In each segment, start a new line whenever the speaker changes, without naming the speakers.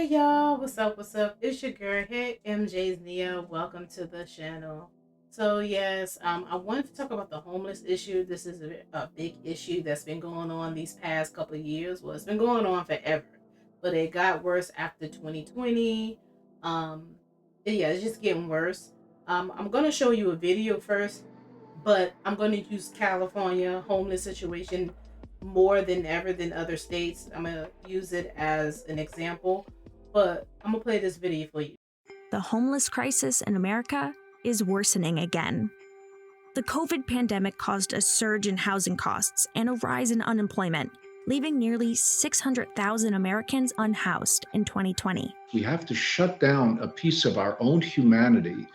Hey y'all, what's up? What's up? It's your girl. Hey, MJ's Nia. Welcome to the channel. So yes, I wanted to talk about the homeless issue. This is a big issue that's been going on these past couple of years. Well, it's been going on forever, but it got worse after 2020. Um, yeah, it's just getting worse. I'm gonna show you a video first, but I'm gonna use California homeless situation more than ever than other states. I'm gonna use it as an example, but I'm gonna play this video for you.
The homeless crisis in America is worsening again. The COVID pandemic caused a surge in housing costs and a rise in unemployment, leaving nearly 600,000 Americans unhoused in 2020.
We have to shut down a piece of our own humanity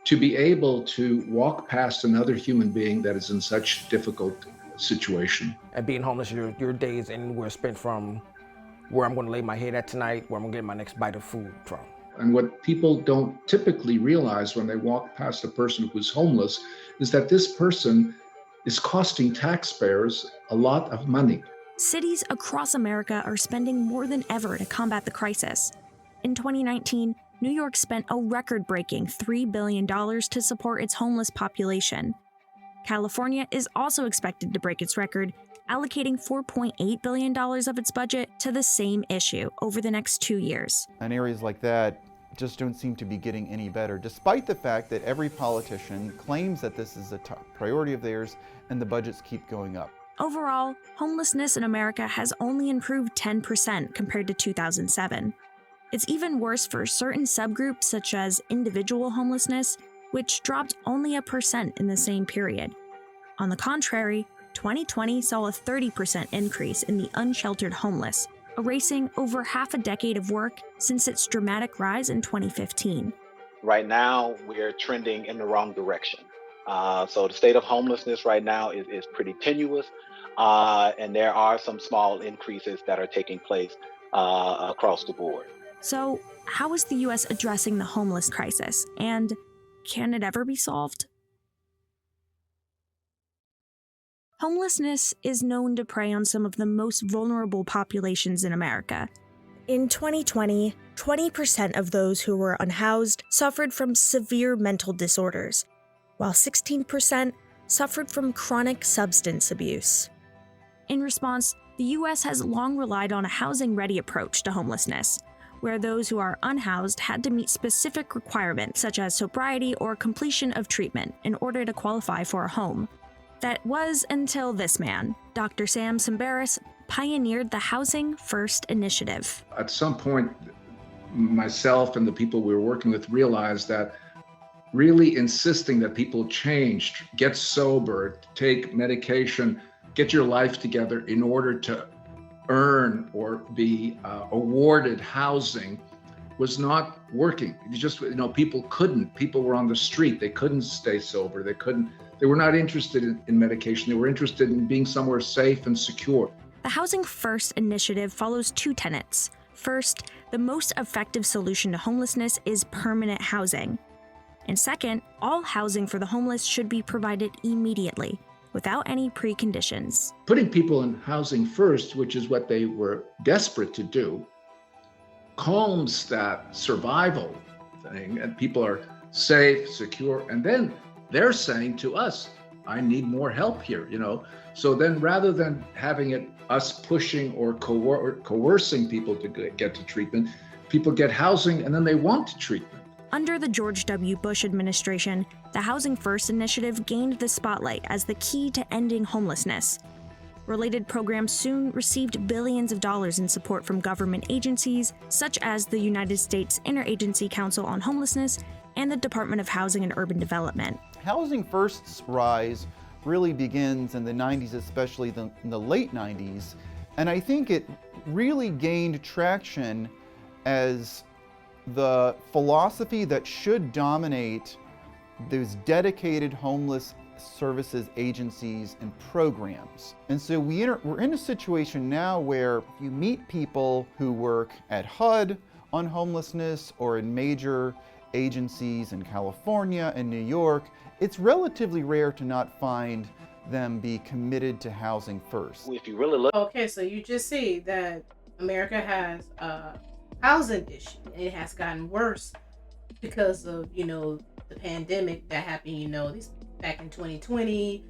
to be able to walk past another human being that is in such difficult situation.
And being homeless, your days anywhere spent from where I'm going to lay my head at tonight, where I'm going to get my next bite of food from.
And what people don't typically realize when they walk past a person who's homeless is that this person is costing taxpayers a lot of money.
Cities across America are spending more than ever to combat the crisis. In 2019, New York spent a record-breaking $3 billion to support its homeless population. California is also expected to break its record, allocating $4.8 billion of its budget to the same issue over the next 2 years.
And areas like that just don't seem to be getting any better, despite the fact that every politician claims that this is a top priority of theirs and the budgets keep going up.
Overall, homelessness in America has only improved 10% compared to 2007. It's even worse for certain subgroups such as individual homelessness, which dropped only 1% in the same period. On the contrary, 2020 saw a 30% increase in the unsheltered homeless, erasing over half a decade of work since its dramatic rise in 2015.
Right now, we're trending in the wrong direction. So the state of homelessness right now is pretty tenuous, and there are some small increases that are taking place across the board.
So, how is the US addressing the homeless crisis, and can it ever be solved? Homelessness is known to prey on some of the most vulnerable populations in America. In 2020, 20% of those who were unhoused suffered from severe mental disorders, while 16% suffered from chronic substance abuse. In response, the US has long relied on a housing-ready approach to homelessness, where those who are unhoused had to meet specific requirements such as sobriety or completion of treatment in order to qualify for a home. That was until this man, Dr. Sam Sambaris, pioneered the Housing First initiative.
At some point, myself and the people we were working with realized that really insisting that people change, get sober, take medication, get your life together in order to earn or be awarded housing was not working. It just, people were on the street, they couldn't stay sober, they were not interested in medication, they were interested in being somewhere safe and secure.
The Housing First initiative follows two tenets. First, the most effective solution to homelessness is permanent housing. And second, all housing for the homeless should be provided immediately, without any preconditions.
Putting people in housing first, which is what they were desperate to do, calms that survival thing, and people are safe, secure, and then they're saying to us, I need more help here, So then rather than having it us pushing or coercing people to get to treatment, people get housing and then they want treatment.
Under the George W. Bush administration, the Housing First initiative gained the spotlight as the key to ending homelessness. Related programs soon received billions of dollars in support from government agencies, such as the United States Interagency Council on Homelessness and the Department of Housing and Urban Development.
Housing First's rise really begins in the 90s, especially in the late 90s, and I think it really gained traction as the philosophy that should dominate those dedicated homeless services agencies and programs. And so we're in a situation now where you meet people who work at HUD on homelessness or in major agencies in California and New York. It's relatively rare to not find them be committed to housing first.
If you really look.
Okay, so you just see that America has housing issue. It has gotten worse because of, the pandemic that happened, these back in 2020.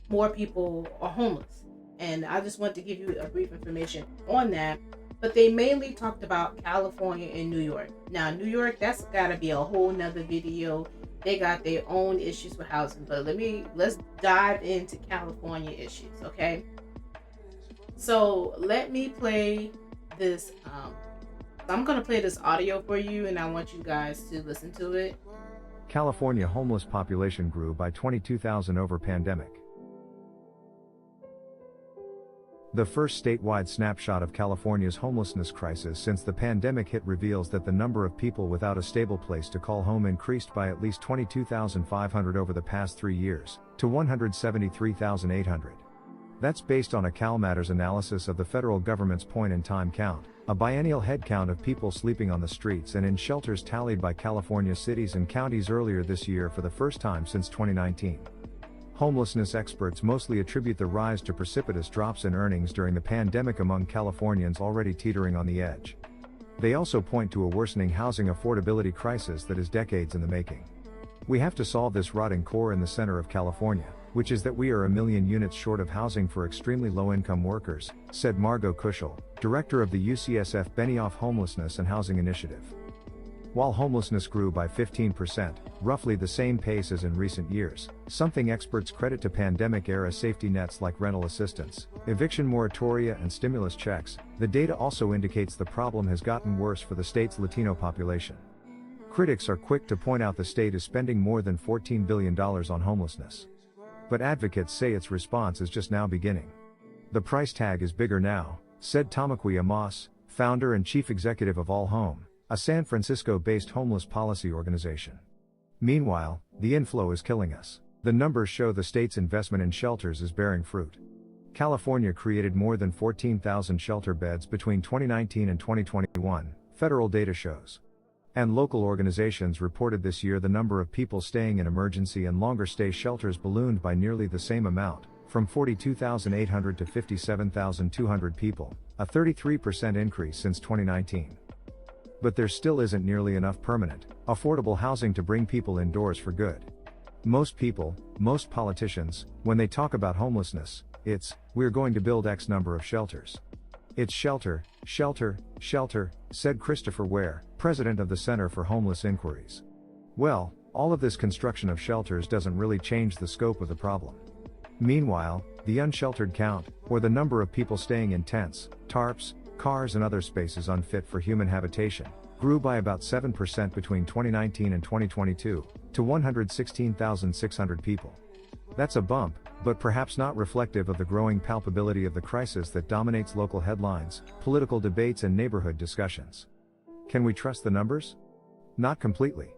More people are homeless. And I just want to give you a brief information on that. But they mainly talked about California and New York. Now, New York, that's got to be a whole nother video. They got their own issues with housing. But let's dive into California issues, okay? So let me play this. I'm going to play this audio for you, and I want you guys to listen to it.
California homeless population grew by 22,000 over pandemic. The first statewide snapshot of California's homelessness crisis since the pandemic hit reveals that the number of people without a stable place to call home increased by at least 22,500 over the past 3 years, to 173,800. That's based on a CalMatters analysis of the federal government's point-in-time count, a biennial head count of people sleeping on the streets and in shelters tallied by California cities and counties earlier this year for the first time since 2019. Homelessness experts mostly attribute the rise to precipitous drops in earnings during the pandemic among Californians already teetering on the edge. They also point to a worsening housing affordability crisis that is decades in the making. We have to solve this rotting core in the center of California, which is that we are 1 million units short of housing for extremely low-income workers, said Margot Kushel, director of the UCSF Benioff Homelessness and Housing Initiative. While homelessness grew by 15%, roughly the same pace as in recent years, something experts credit to pandemic-era safety nets like rental assistance, eviction moratoria and stimulus checks, the data also indicates the problem has gotten worse for the state's Latino population. Critics are quick to point out the state is spending more than $14 billion on homelessness. But advocates say its response is just now beginning. The price tag is bigger now, said Tamaqui Amos, founder and chief executive of All Home, a San Francisco-based homeless policy organization. Meanwhile, the inflow is killing us. The numbers show the state's investment in shelters is bearing fruit. California created more than 14,000 shelter beds between 2019 and 2021, federal data shows. And local organizations reported this year the number of people staying in emergency and longer stay shelters ballooned by nearly the same amount, from 42,800 to 57,200 people, a 33% increase since 2019. But there still isn't nearly enough permanent, affordable housing to bring people indoors for good. Most people, most politicians, when they talk about homelessness, it's, we're going to build X number of shelters. It's shelter, shelter, shelter, said Christopher Ware, president of the Center for Homeless Inquiries. Well, all of this construction of shelters doesn't really change the scope of the problem. Meanwhile, the unsheltered count, or the number of people staying in tents, tarps, cars and other spaces unfit for human habitation, grew by about 7% between 2019 and 2022, to 116,600 people. That's a bump, but perhaps not reflective of the growing palpability of the crisis that dominates local headlines, political debates and neighborhood discussions. Can we trust the numbers? Not completely.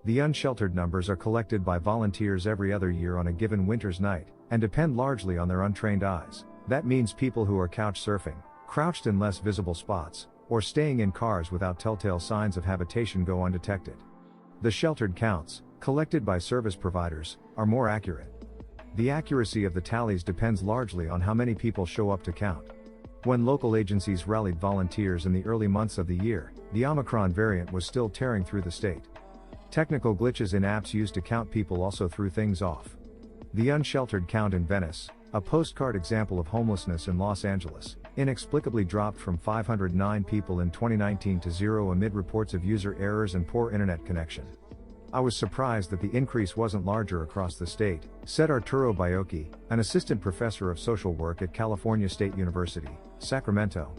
The unsheltered numbers are collected by volunteers every other year on a given winter's night, and depend largely on their untrained eyes. That means people who are couch surfing, crouched in less visible spots, or staying in cars without telltale signs of habitation go undetected. The sheltered counts, collected by service providers, are more accurate. The accuracy of the tallies depends largely on how many people show up to count. When local agencies rallied volunteers in the early months of the year, the Omicron variant was still tearing through the state. Technical glitches in apps used to count people also threw things off. The unsheltered count in Venice, a postcard example of homelessness in Los Angeles, inexplicably dropped from 509 people in 2019 to 0 amid reports of user errors and poor internet connection. I was surprised that the increase wasn't larger across the state, said Arturo Baiocchi, an assistant professor of social work at California State University, Sacramento.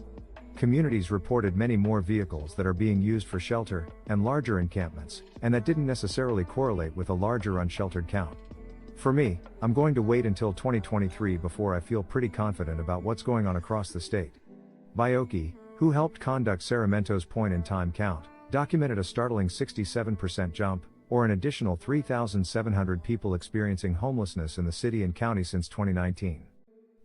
Communities reported many more vehicles that are being used for shelter, and larger encampments, and that didn't necessarily correlate with a larger unsheltered count. For me, I'm going to wait until 2023 before I feel pretty confident about what's going on across the state. Baiocchi, who helped conduct Sacramento's point-in-time count, documented a startling 67% jump, or an additional 3,700 people experiencing homelessness in the city and county since 2019.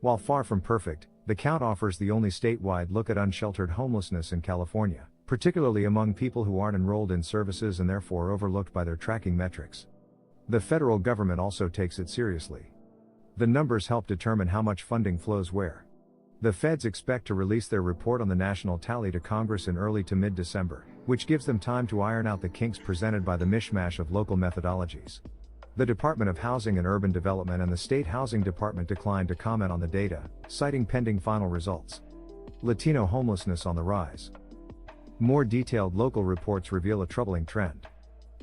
While far from perfect, the count offers the only statewide look at unsheltered homelessness in California, particularly among people who aren't enrolled in services and therefore overlooked by their tracking metrics. The federal government also takes it seriously. The numbers help determine how much funding flows where. The feds expect to release their report on the national tally to Congress in early to mid-December, which gives them time to iron out the kinks presented by the mishmash of local methodologies. The Department of Housing and Urban Development and the State Housing Department declined to comment on the data, citing pending final results. Latino homelessness on the rise. More detailed local reports reveal a troubling trend.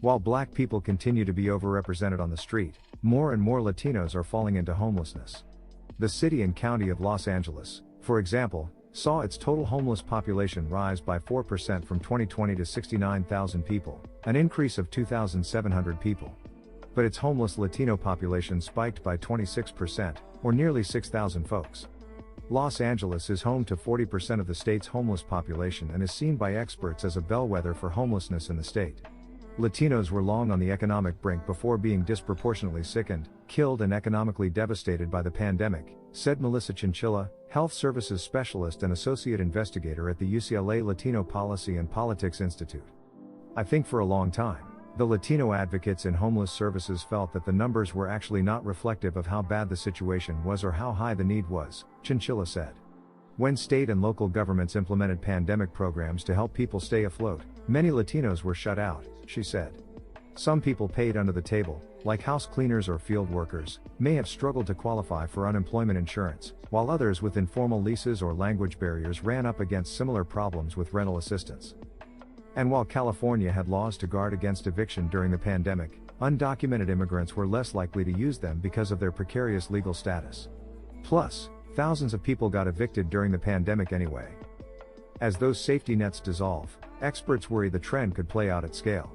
While Black people continue to be overrepresented on the street, more and more Latinos are falling into homelessness. The city and county of Los Angeles, for example, saw its total homeless population rise by 4% from 2020 to 69,000 people, an increase of 2,700 people. But its homeless Latino population spiked by 26%, or nearly 6,000 folks. Los Angeles is home to 40% of the state's homeless population and is seen by experts as a bellwether for homelessness in the state. Latinos were long on the economic brink before being disproportionately sickened, killed and economically devastated by the pandemic, said Melissa Chinchilla, health services specialist and associate investigator at the UCLA Latino Policy and Politics Institute. I think for a long time, the Latino advocates in homeless services felt that the numbers were actually not reflective of how bad the situation was or how high the need was, Chinchilla said. When state and local governments implemented pandemic programs to help people stay afloat, many Latinos were shut out, she said. Some people paid under the table, like house cleaners or field workers, may have struggled to qualify for unemployment insurance, while others with informal leases or language barriers ran up against similar problems with rental assistance. And while California had laws to guard against eviction during the pandemic, undocumented immigrants were less likely to use them because of their precarious legal status. Plus, thousands of people got evicted during the pandemic anyway. As those safety nets dissolve, experts worry the trend could play out at scale.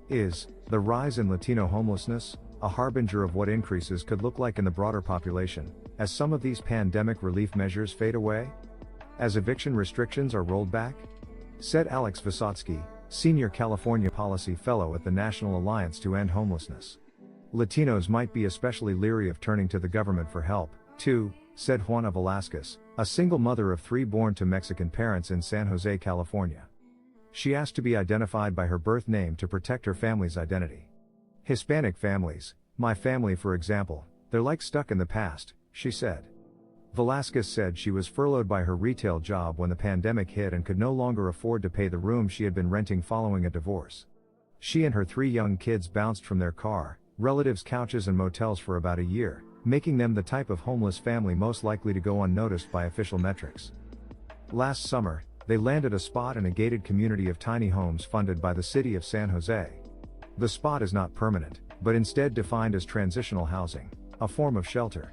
Is the rise in Latino homelessness a harbinger of what increases could look like in the broader population, as some of these pandemic relief measures fade away? As eviction restrictions are rolled back? Said Alex Vysotsky, Senior California Policy Fellow at the National Alliance to End Homelessness. Latinos might be especially leery of turning to the government for help, too, said Juana Velasquez, a single mother of 3 born to Mexican parents in San Jose, California. She asked to be identified by her birth name to protect her family's identity. Hispanic families, my family for example, they're like stuck in the past, she said. Velasquez said she was furloughed by her retail job when the pandemic hit and could no longer afford to pay the room she had been renting following a divorce. She and her 3 young kids bounced from their car, relatives' couches and motels for about a year, making them the type of homeless family most likely to go unnoticed by official metrics. Last summer, they landed a spot in a gated community of tiny homes funded by the city of San Jose. The spot is not permanent, but instead defined as transitional housing, a form of shelter.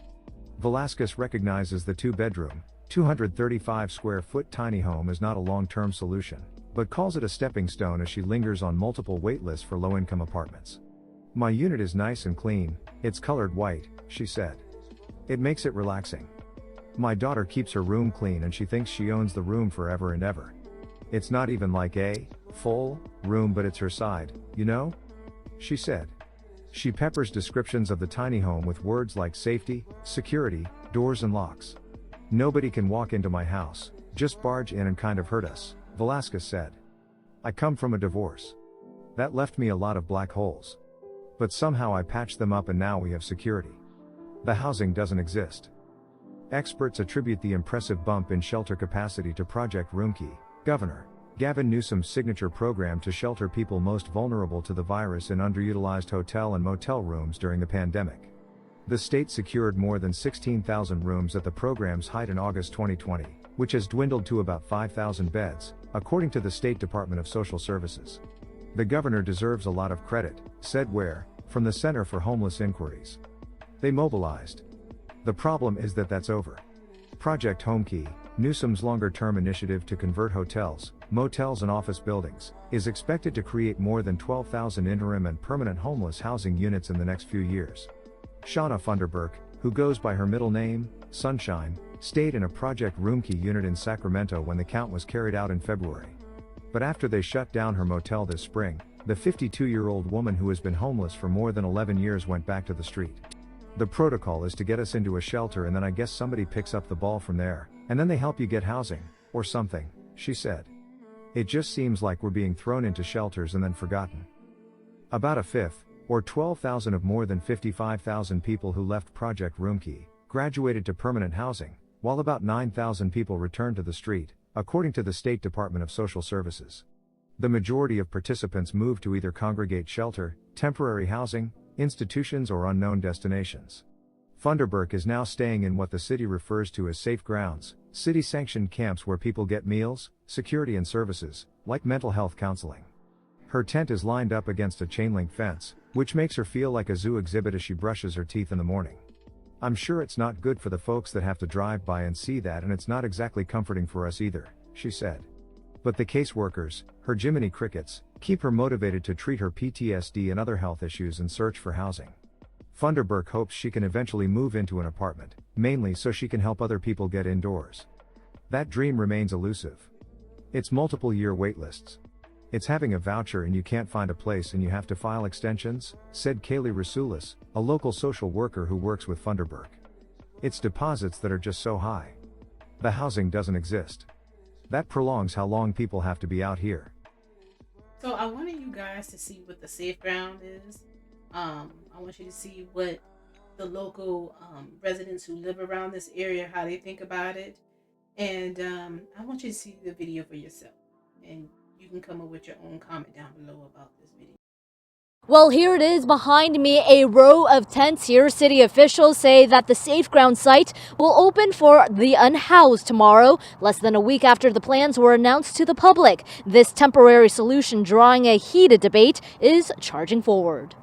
Velasquez recognizes the 2-bedroom, 235 square foot tiny home is not a long-term solution, but calls it a stepping stone as she lingers on multiple wait lists for low-income apartments. My unit is nice and clean, it's colored white, she said. It makes it relaxing. My daughter keeps her room clean and she thinks she owns the room forever and ever. It's not even like a full room, but it's her side, you know? She said. She peppers descriptions of the tiny home with words like safety, security, doors and locks. Nobody can walk into my house, just barge in and kind of hurt us, Velasquez said. I come from a divorce. That left me a lot of black holes. But somehow I patched them up and now we have security. The housing doesn't exist. Experts attribute the impressive bump in shelter capacity to Project Roomkey, Governor Gavin Newsom's signature program to shelter people most vulnerable to the virus in underutilized hotel and motel rooms during the pandemic. The state secured more than 16,000 rooms at the program's height in August 2020, which has dwindled to about 5,000 beds, according to the State Department of Social Services. The governor deserves a lot of credit, said Ware, from the Center for Homeless Inquiries. They mobilized. The problem is that that's over. Project Homekey, Newsom's longer-term initiative to convert hotels, motels and office buildings, is expected to create more than 12,000 interim and permanent homeless housing units in the next few years. Shauna Funderburk, who goes by her middle name, Sunshine, stayed in a Project Roomkey unit in Sacramento when the count was carried out in February. But after they shut down her motel this spring, the 52-year-old woman who has been homeless for more than 11 years went back to the street. The protocol is to get us into a shelter and then I guess somebody picks up the ball from there, and then they help you get housing, or something, she said. It just seems like we're being thrown into shelters and then forgotten. About a fifth, or 12,000 of more than 55,000 people who left Project Roomkey, graduated to permanent housing, while about 9,000 people returned to the street, according to the State Department of Social Services. The majority of participants moved to either congregate shelter, temporary housing, institutions, or unknown destinations. Funderburk is now staying in what the city refers to as safe grounds, city-sanctioned camps where people get meals, security and services, like mental health counseling. Her tent is lined up against a chain-link fence, which makes her feel like a zoo exhibit as she brushes her teeth in the morning. "I'm sure it's not good for the folks that have to drive by and see that, and it's not exactly comforting for us either," she said. But the caseworkers, her Jiminy Crickets, keep her motivated to treat her PTSD and other health issues and search for housing. Funderburk hopes she can eventually move into an apartment, mainly so she can help other people get indoors. That dream remains elusive. It's multiple-year waitlists. It's having a voucher and you can't find a place and you have to file extensions, said Kaylee Rasulis, a local social worker who works with Funderburk. It's deposits that are just so high. The housing doesn't exist. That prolongs how long people have to be out here.
So I wanted you guys to see what the safe ground is. I want you to see what the local residents who live around this area, how they think about it. And I want you to see the video for yourself. And you can come up with your own comment down below about this video.
Well, here it is behind me, a row of tents here. City officials say that the Safe Ground site will open for the unhoused tomorrow, less than a week after the plans were announced to the public. This temporary solution, drawing a heated debate, is charging forward.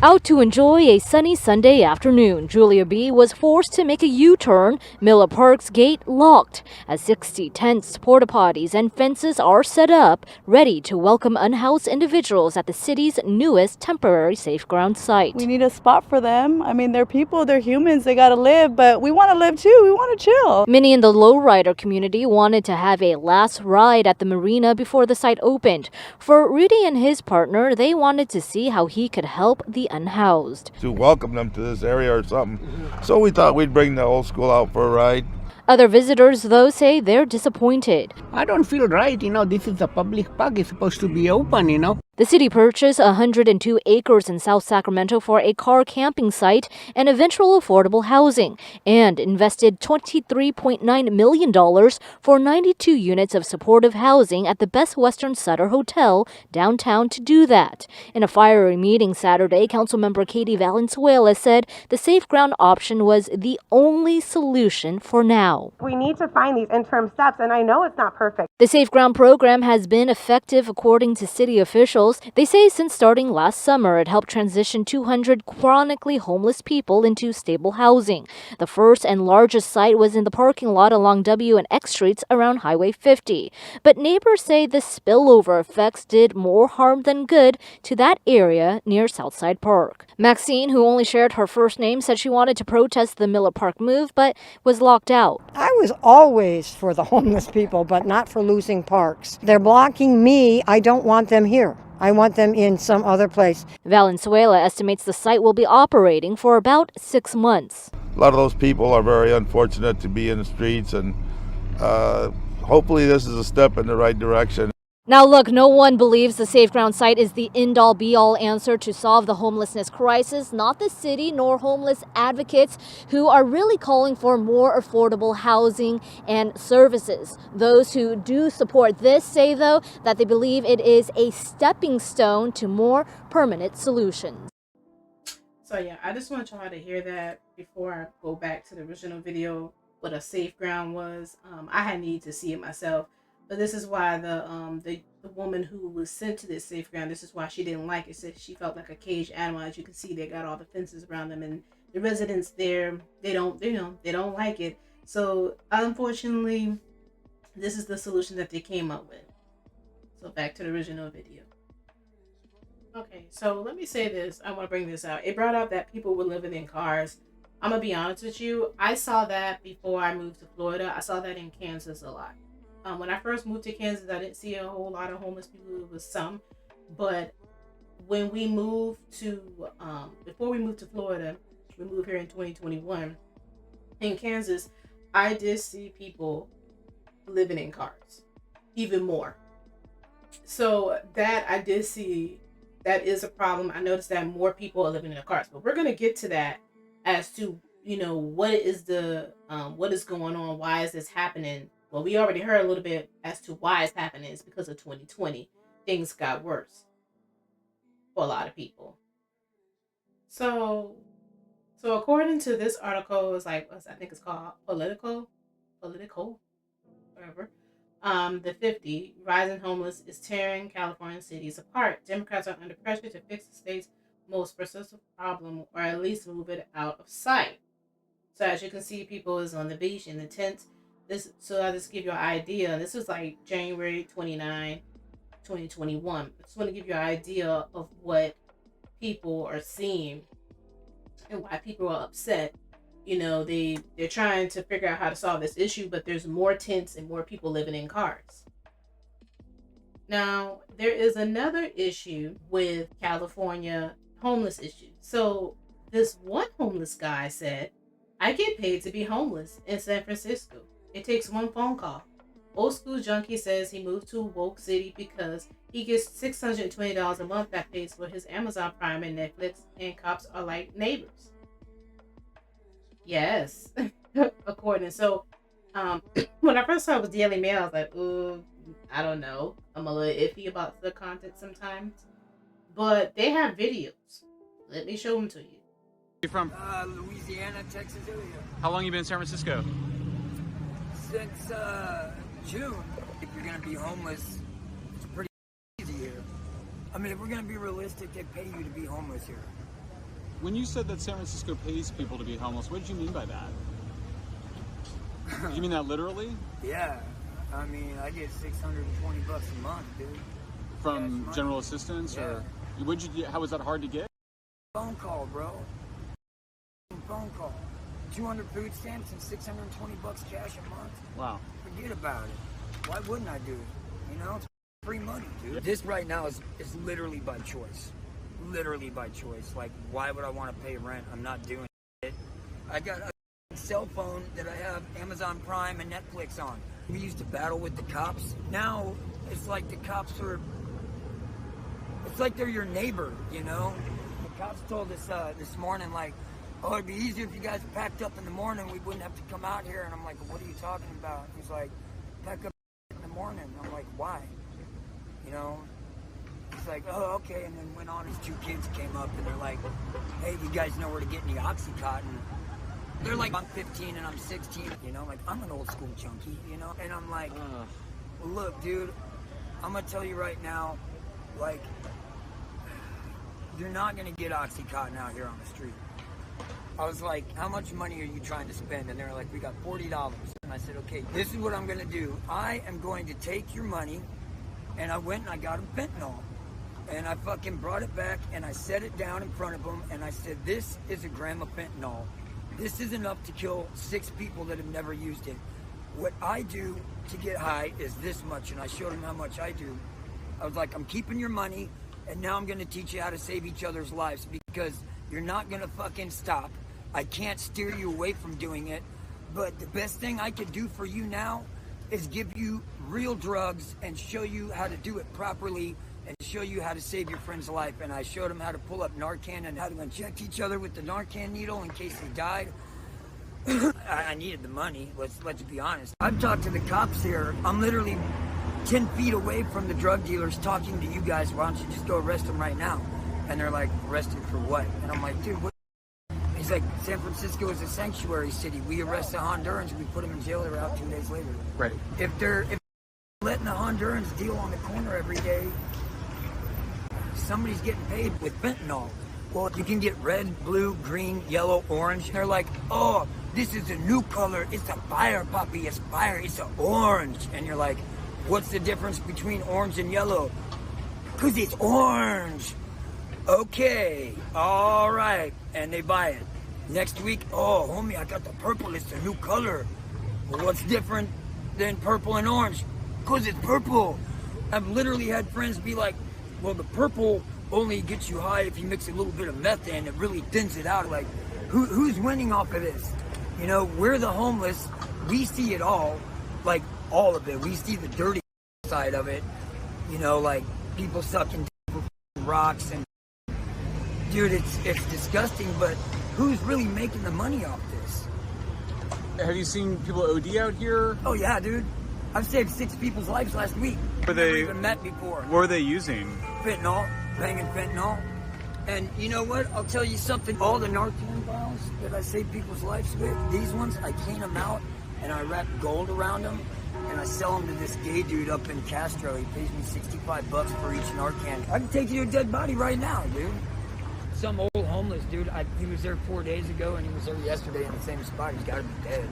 Out to enjoy a sunny Sunday afternoon, Julia B. was forced to make a U-turn. Miller Park's gate locked as 60 tents, porta potties, and fences are set up, ready to welcome unhoused individuals at the city's newest temporary safe ground site.
We need a spot for them. I mean, they're people, they're humans, they gotta live, but we want to live too. We want to chill.
Many in the lowrider community wanted to have a last ride at the marina before the site opened. For Rudy and his partner, they wanted to see how he could help the unhoused.
To welcome them to this area or something. So we thought we'd bring the whole school out for a ride.
Other visitors, though, say they're disappointed.
I don't feel right, this is a public park, it's supposed to be open,
The city purchased 102 acres in South Sacramento for a car camping site and eventual affordable housing, and invested $23.9 million for 92 units of supportive housing at the Best Western Sutter Hotel downtown to do that. In a fiery meeting Saturday, Councilmember Katie Valenzuela said the safe ground option was the only solution for now.
We need to find these interim steps, and I know it's not perfect.
The Safe Ground program has been effective, according to city officials. They say since starting last summer, it helped transition 200 chronically homeless people into stable housing. The first and largest site was in the parking lot along W and X streets around Highway 50. But neighbors say the spillover effects did more harm than good to that area near Southside Park. Maxine, who only shared her first name, said she wanted to protest the Miller Park move, but was locked out.
I was always for the homeless people, but not for losing parks. They're blocking me. I don't want them here. I want them in some other place.
Valenzuela estimates the site will be operating for about 6 months.
A lot of those people are very unfortunate to be in the streets, and hopefully this is a step in the right direction.
Now look, no one believes the Safe Ground site is the end-all be-all answer to solve the homelessness crisis, not the city nor homeless advocates who are really calling for more affordable housing and services. Those who do support this say, though, that they believe it is a stepping stone to more permanent solutions.
So yeah, I just want y'all to hear that before I go back to the original video, what a safe ground was. I had need to see it myself. But this is why the woman who was sent to this safe ground, this is why she didn't like it. Said she felt like a caged animal. As you can see, they got all the fences around them, and the residents there, they don't like it. So unfortunately, this is the solution that they came up with. So back to the original video. Okay, so let me say this. I want to bring this out. It brought up that people were living in cars. I'm gonna be honest with you. I saw that before I moved to Florida. I saw that in Kansas a lot. When I first moved to Kansas, I didn't see a whole lot of homeless people. It was some, but when we moved to, before we moved to Florida, we moved here in 2021. In Kansas, I did see people living in cars, even more. So that I did see, that is a problem. I noticed that more people are living in their cars, but we're gonna get to that as to what is going on? Why is this happening? Well, we already heard a little bit as to why it's happening. It's because of 2020. Things got worse for a lot of people. So according to this article, it's like, I think it's called Political, whatever. The 50 rising homeless is tearing California cities apart. Democrats are under pressure to fix the state's most persistent problem, or at least move it out of sight. So as you can see, people is on the beach in the tents. So I'll just give you an idea. This was like January 29, 2021. I just want to give you an idea of what people are seeing and why people are upset. They're trying to figure out how to solve this issue, but there's more tents and more people living in cars. Now, there is another issue with California homeless issue. So this one homeless guy said, I get paid to be homeless in San Francisco. It takes one phone call. Old School Junkie says he moved to Woke City because he gets $620 a month that pays for his Amazon Prime and Netflix, and cops are like neighbors. Yes, according. So when I first saw it was Daily Mail, I was like, ooh, I don't know. I'm a little iffy about the content sometimes. But they have videos. Let me show them to you.
You're from?
Louisiana, Texas area.
How long you been in San Francisco?
Since June. If you're gonna be homeless, it's pretty easy here. I mean, if we're gonna be realistic, they pay you to be homeless here.
When you said that San Francisco pays people to be homeless, what did you mean by that? You mean that literally?
Yeah. I mean, I get $620 a month, dude.
From general assistance,
yeah.
Or how was that hard to get?
Phone call, bro. Phone call. 200 food stamps and $620 cash a month.
Wow.
Forget about it. Why wouldn't I do it? It's free money, dude. This right now is literally by choice. Literally by choice. Like, why would I want to pay rent? I'm not doing it. I got a cell phone that I have Amazon Prime and Netflix on. We used to battle with the cops. Now it's like the cops are. It's like they're your neighbor, The cops told us this morning, like, oh, it'd be easier if you guys packed up in the morning. We wouldn't have to come out here. And I'm like, what are you talking about? He's like, pack up in the morning. I'm like, why? He's like, oh, okay. And then went on. His two kids came up and they're like, hey, you guys know where to get any Oxycontin? They're like, I'm 15 and I'm 16. Like, I'm an old school junkie, And I'm like, look, dude, I'm going to tell you right now, like, you're not going to get Oxycontin out here on the street. I was like, how much money are you trying to spend? And they're like, we got $40. And I said, okay, this is what I'm going to do. I am going to take your money. And I went and I got him fentanyl. And I fucking brought it back and I set it down in front of him. And I said, this is a gram of fentanyl. This is enough to kill 6 people that have never used it. What I do to get high is this much. And I showed him how much I do. I was like, I'm keeping your money. And now I'm going to teach you how to save each other's lives, because you're not going to fucking stop. I can't steer you away from doing it, but the best thing I could do for you now is give you real drugs and show you how to do it properly and show you how to save your friend's life. And I showed him how to pull up Narcan and how to inject each other with the Narcan needle in case he died. I needed the money, let's be honest. I've talked to the cops here. I'm literally 10 feet away from the drug dealers talking to you guys. Why don't you just go arrest them right now? And they're like, arrest him for what? And I'm like, dude, what? He's like, San Francisco is a sanctuary city. We arrest the Hondurans, we put them in jail, they're out 2 days later.
Right.
If they're letting the Hondurans deal on the corner every day, somebody's getting paid with fentanyl. Well, you can get red, blue, green, yellow, orange. And they're like, oh, this is a new color. It's a fire, puppy. It's fire. It's an orange. And you're like, what's the difference between orange and yellow? Because it's orange. Okay, all right. And they buy it. Next week, oh, homie, I got the purple. It's a new color. Well, what's different than purple and orange? Because it's purple. I've literally had friends be like, well, the purple only gets you high if you mix a little bit of meth in. It really thins it out. Like, who's winning off of this? We're the homeless. We see it all. Like, all of it. We see the dirty side of it. Like people sucking rocks and dude, it's disgusting. But who's really making the money off this?
Have you seen people OD out here?
Oh yeah, dude. I've saved 6 people's lives last week.
Were
Never
they
even met before.
What were they using?
Fentanyl, banging fentanyl. And you know what? I'll tell you something. All the Narcan vials that I save people's lives with, these ones, I clean them out and I wrap gold around them and I sell them to this gay dude up in Castro. He pays me $65 for each Narcan. I can take you to a dead body right now, dude. Some old homeless dude, he was there 4 days ago and he was there yesterday in the same spot. He's got to be dead.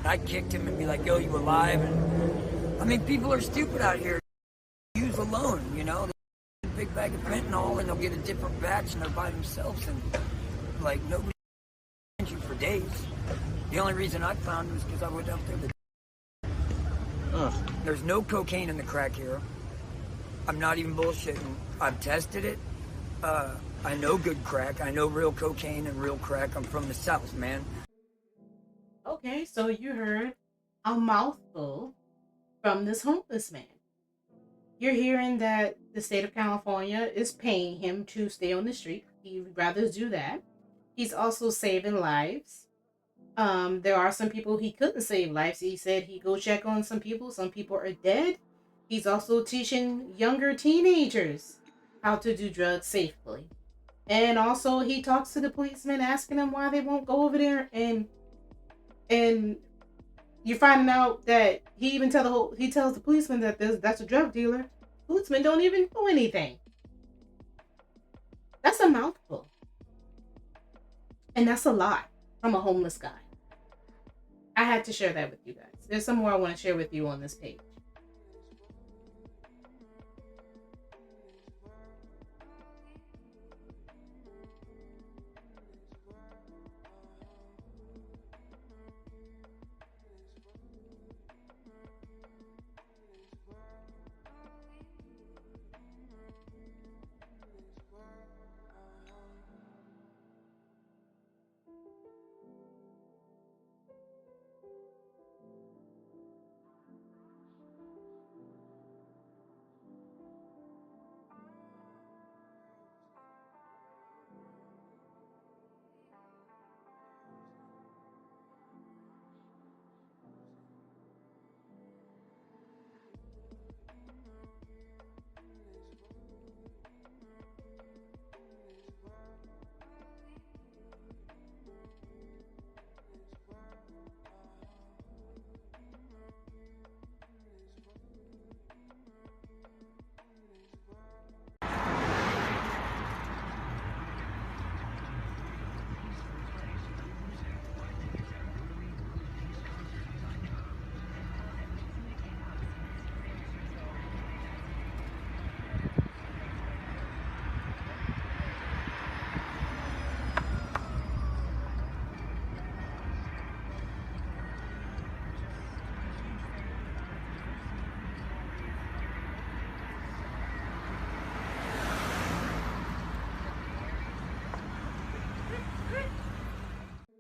I kicked him and be like, yo, you alive? And I mean, people are stupid out here. Use alone, you know? They get a big bag of fentanyl and they'll get a different batch and they're by themselves and like nobody you for days. The only reason I found it was because I went up there. There's no cocaine in the crack here. I'm not even bullshitting. I've tested it. I know good crack. I know real cocaine and real crack. I'm from the South, man.
Okay, so you heard a mouthful from this homeless man. You're hearing that the state of California is paying him to stay on the street. He would rather do that. He's also saving lives. There are some people he couldn't save lives. He said he go check on some people. Some people are dead. He's also teaching younger teenagers how to do drugs safely. And also he talks to the policemen asking them why they won't go over there, and you're finding out that he tells the policeman that that's a drug dealer. Policemen don't even do anything. That's a mouthful. And that's a lot from a homeless guy. I had to share that with you guys. There's some more I want to share with you on this page.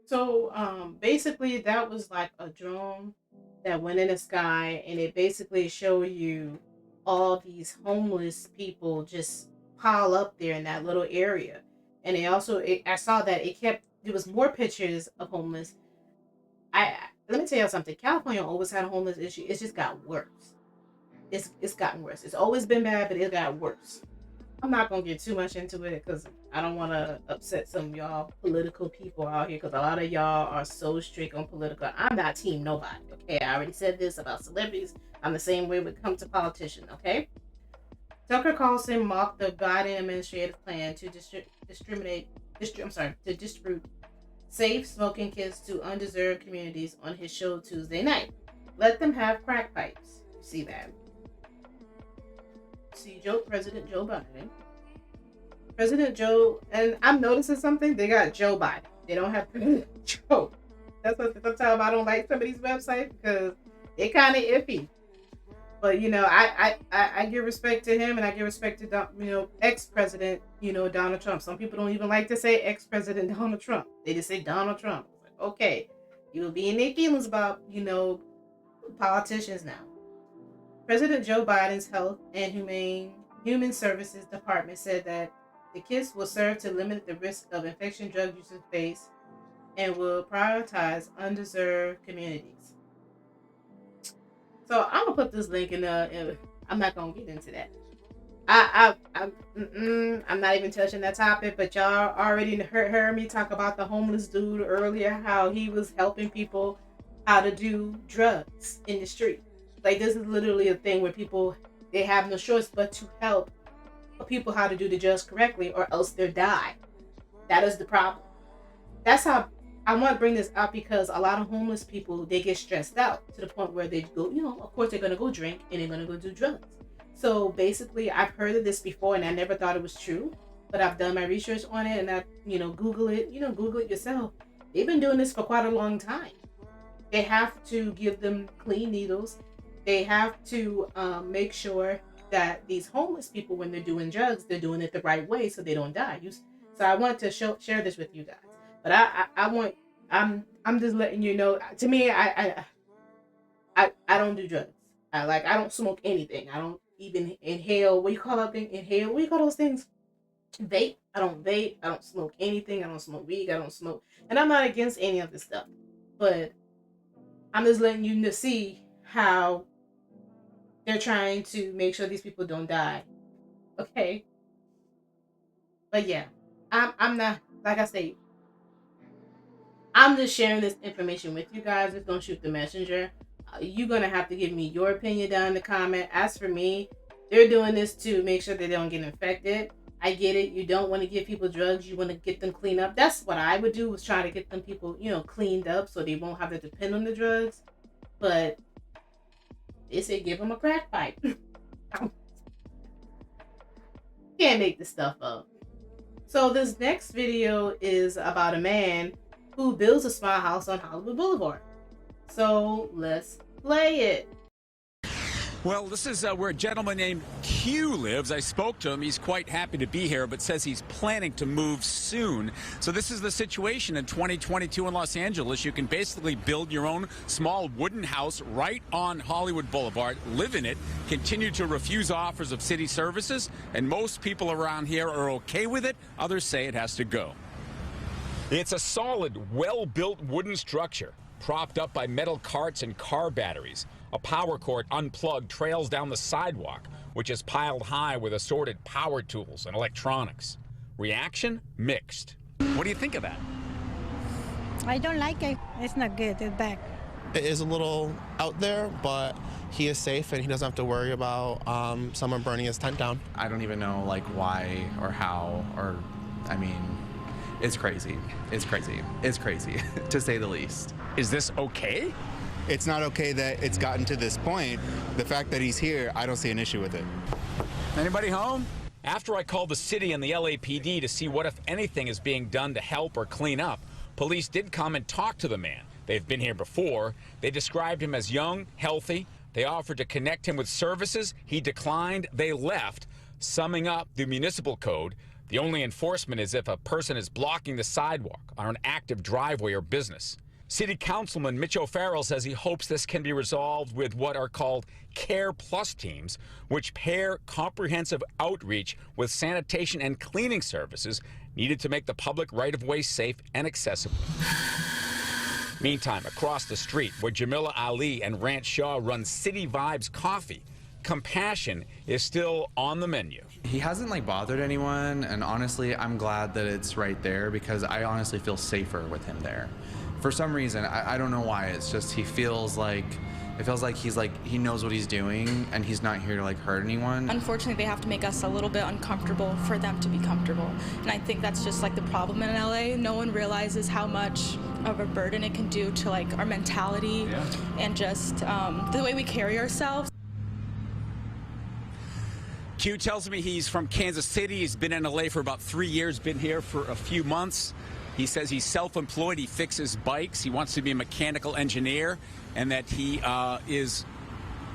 So basically that was like a drone that went in the sky, and it basically showed you all these homeless people just pile up there in that little area. And I saw that there was more pictures of homeless. Let me tell you something. California always had a homeless issue. It's just got worse. It's gotten worse. It's always been bad, but it got worse. I'm not gonna get too much into it because I don't want to upset some of y'all political people out here, because a lot of y'all are so strict on political. I'm not team nobody. Okay, I already said this about celebrities. I'm the same way when it comes to politicians. Okay. Tucker Carlson mocked the Biden administrative plan to distribute safe smoking kits to undeserved communities on his show Tuesday night. Let them have crack pipes. You see that? See President Joe Biden. President Joe, and I'm noticing something. They got Joe Biden. They don't have President Joe. That's what sometimes I don't like some of these websites because they're kind of iffy. But I give respect to him, and I give respect to ex-president Donald Trump. Some people don't even like to say ex-president Donald Trump. They just say Donald Trump. It's like, okay, you will be in their feelings about politicians now. President Joe Biden's Health and Human Services Department said that the kits will serve to limit the risk of infection drug users face and will prioritize undeserved communities. So I'm gonna put this link in the. I'm not gonna get into that. I'm not even touching that topic, but y'all already heard me talk about the homeless dude earlier, how he was helping people how to do drugs in the street. Like, this is literally a thing where people, they have no choice but to help people how to do the drugs correctly, or else they'll die. That is the problem. That's how I want to bring this up, because a lot of homeless people, they get stressed out to the point where they go, of course they're going to go drink and they're going to go do drugs. So basically, I've heard of this before and I never thought it was true, but I've done my research on it, and I, Google it, Google it yourself. They've been doing this for quite a long time. They have to give them clean needles. They have to make sure that these homeless people, when they're doing drugs, they're doing it the right way so they don't die. So I want to share this with you guys. But I'm just letting you know. To me, I don't do drugs. I don't smoke anything. I don't even inhale. What do you call that thing? Inhale. What do you call those things? Vape. I don't vape. I don't smoke anything. I don't smoke weed. I don't smoke. And I'm not against any of this stuff. But I'm just letting you see how they're trying to make sure these people don't die. Okay. But yeah, I'm not, like I say, I'm just sharing this information with you guys. Just don't shoot the messenger. You're going to have to give me your opinion down in the comment. As for me, they're doing this to make sure they don't get infected. I get it. You don't want to give people drugs. You want to get them cleaned up. That's what I would do, was try to get them people, cleaned up so they won't have to depend on the drugs. But they say give them a crack pipe. Can't make this stuff up. So this next video is about a man who builds a small house on Hollywood Boulevard. So let's play it.
Well, this is where a gentleman named Q lives. I spoke to him. He's quite happy to be here, but says he's planning to move soon. So this is the situation in 2022 in Los Angeles. You can basically build your own small wooden house right on Hollywood Boulevard, live in it, continue to refuse offers of city services, and most people around here are okay with it. Others say it has to go. It's a solid, well-built wooden structure, propped up by metal carts and car batteries. A power cord unplugged trails down the sidewalk, which is piled high with assorted power tools and electronics. Reaction? Mixed. What do you think of that?
I don't like it. It's not good. It's bad.
It is a little out there, but he is safe and he doesn't have to worry about someone burning his tent down.
I don't even know why or how, or it's crazy. It's crazy. It's crazy, to say the least.
Is this okay?
It's not okay that it's gotten to this point. The fact that he's here, I don't see an issue with it.
Anybody home? After I called the city and the LAPD to see what, if anything, is being done to help or clean up, police did come and talk to the man. They've been here before. They described him as young, healthy. They offered to connect him with services. He declined. They left. Summing up the municipal code, the only enforcement is if a person is blocking the sidewalk on an active driveway or business. City Councilman Mitch O'Farrell says he hopes this can be resolved with what are called Care Plus teams, which pair comprehensive outreach with sanitation and cleaning services needed to make the public right-of-way safe and accessible. Meantime, across the street, where Jamila Ali and Rance Shaw run City Vibes Coffee, compassion is still on the menu.
He hasn't bothered anyone, and honestly, I'm glad that it's right there, because I honestly feel safer with him there. For some reason, I don't know why. It's just he feels like he knows what he's doing, and he's not here to hurt anyone.
Unfortunately, they have to make us a little bit uncomfortable for them to be comfortable, and I think that's just the problem in LA. No one realizes how much of a burden it can do to our mentality and just the way we carry ourselves.
Q tells me he's from Kansas City. He's been in LA for about 3 years, been here for a few months. He says he's self-employed. He fixes bikes. He wants to be a mechanical engineer, and that he is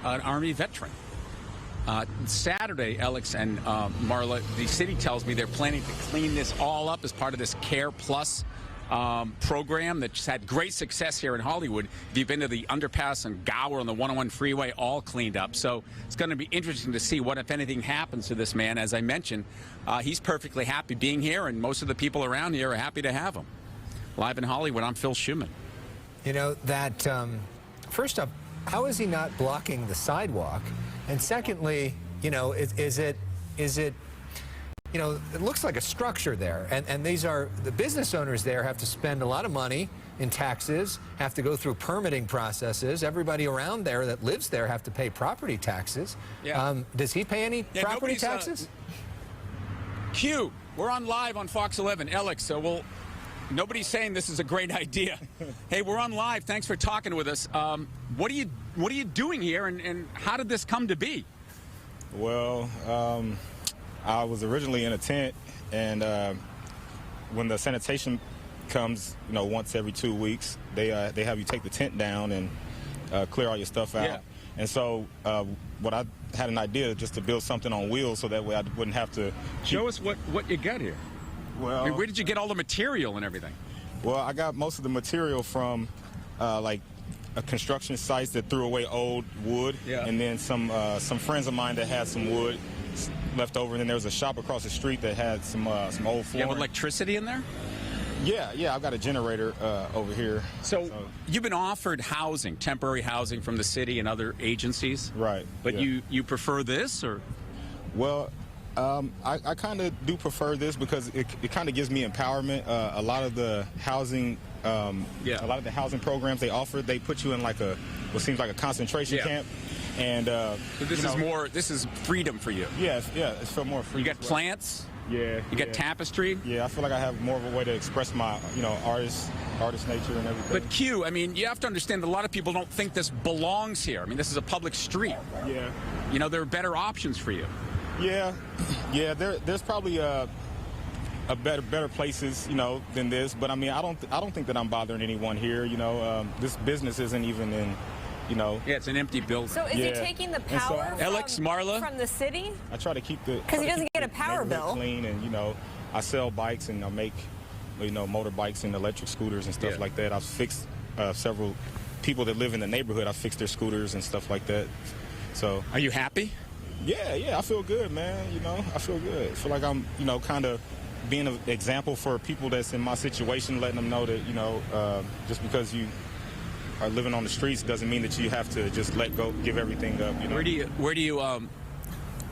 an Army veteran. Saturday, Alex and Marla, the city tells me they're planning to clean this all up as part of this Care Plus program that's had great success here in Hollywood. If you've been to the underpass and Gower on the 101 freeway, all cleaned up. So it's going to be interesting to see what, if anything, happens to this man. As I mentioned, he's perfectly happy being here, and most of the people around here are happy to have him. Live in Hollywood, I'm Phil Schuman.
You know, that, first up, how is he not blocking the sidewalk? And secondly, you know, is it, you know, it looks like a structure there. And these are, the business owners there have to spend a lot of money in taxes, have to go through permitting processes. Everybody around there that lives there have to pay property taxes.
Yeah.
Does he pay any property taxes?
Q, we're on live on Fox 11. Alex, so nobody's saying this is a great idea. Hey, we're on live. Thanks for talking with us. What are you doing here, and how did this come to be?
Well, I was originally in a tent, and when the sanitation comes, you know, once every 2 weeks, they have you take the tent down and clear all your stuff out.
Yeah.
And so what I had an idea just to build something on wheels so that way I wouldn't have to
Show us what you got here.
Well,
I mean, where did you get all the material and everything?
Well, I got most of the material from like construction sites that threw away old wood, and then some friends of mine that had some wood left over, and then there was a shop across the street that had some old flooring.
You have electricity in there?
Yeah, I've got a generator over here.
So you've been offered housing, temporary housing from the city and other agencies?
Right.
But you prefer this, or?
Well, I kind of do prefer this because it kind of gives me empowerment. A lot of the housing, a lot of the housing programs they offer, they put you in like what seems like a concentration camp. And
so this is freedom for you.
Yeah, it's for more freedom.
You got plants?
Yeah.
You got tapestry?
Yeah, I feel like I have more of a way to express my, artist nature and everything.
But Q, I mean, you have to understand that a lot of people don't think this belongs here. I mean, this is a public street.
Yeah.
You know, there are better options for you.
Yeah. There's probably better places, than this. But I mean, I don't think that I'm bothering anyone here. This business isn't even in.
Yeah, it's an empty building.
So is he taking the power from the city?
I try to keep the
because he doesn't get a power bill
clean, and I sell bikes and I make motorbikes and electric scooters and stuff like that. I've fixed several people that live in the neighborhood. I fixed their scooters and stuff like that. So
are you happy?
Yeah, I feel good, man. I feel good. I feel like I'm kind of being an example for people that's in my situation, letting them know that just because you are living on the streets doesn't mean that you have to just let go, give everything up.
Where do you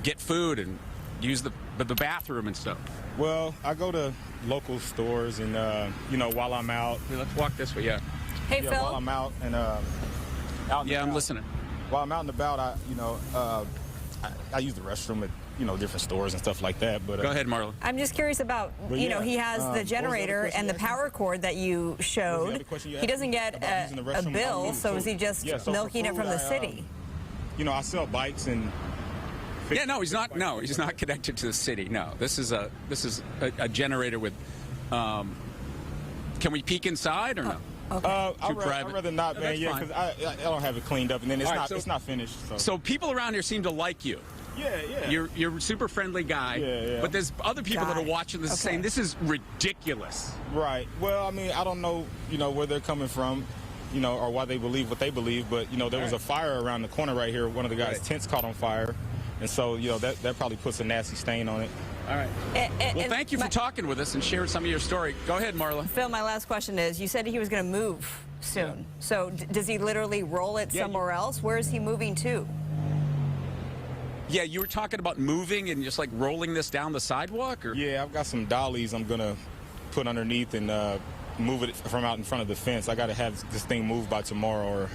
get food and use the bathroom and stuff?
Well, I go to local stores and while I'm out.
Let's walk this way. Yeah.
Hey, Phil.
While I'm out and out.
I'm listening.
While I'm out and about, I use the restroom at different stores and stuff like that. But
go ahead, Marla.
I'm just you know, he has the generator and the power cord that you showed. He doesn't get a bill, so is he just milking it from the city?
I sell bikes and.
Yeah, no, he's not. No, he's not connected to the city. No, this is a generator with. Can we peek inside or no?
Okay.
I'd rather not, man. Yeah, because I don't have it cleaned up, and then it's not finished.
So people around here seem to like you.
Yeah.
You're a super friendly guy.
Yeah.
But there's other people that are watching this saying this is ridiculous.
Right. Well, I mean, I don't know, where they're coming from, or why they believe what they believe. But there was a fire around the corner right here. One of the guys' tents caught on fire, and so that probably puts a nasty stain on it.
All right. Well, thank you for talking with us and sharing some of your story. Go ahead, Marla.
Phil, my last question is, you said he was going to move soon. Yeah. So does he literally roll it somewhere else? Where is he moving to?
Yeah, you were talking about moving and just like rolling this down the sidewalk? Or?
Yeah, I've got some dollies I'm going to put underneath and move it from out in front of the fence. I got to have this thing moved by tomorrow or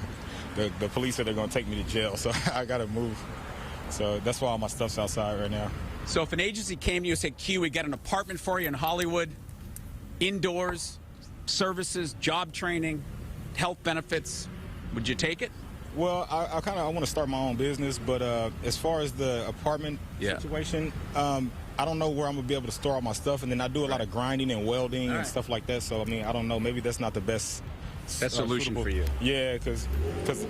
the police said they're going to take me to jail. So I got to move. So that's why all my stuff's outside right now.
So if an agency came to you and said, Q, we got an apartment for you in Hollywood, indoors, services, job training, health benefits, would you take it?
Well, I want to start my own business, but as far as the apartment situation, I don't know where I'm going to be able to store all my stuff, and then I do a lot of grinding and welding and stuff like that, so, I mean, I don't know, maybe that's not the best
solution for you.
Yeah, because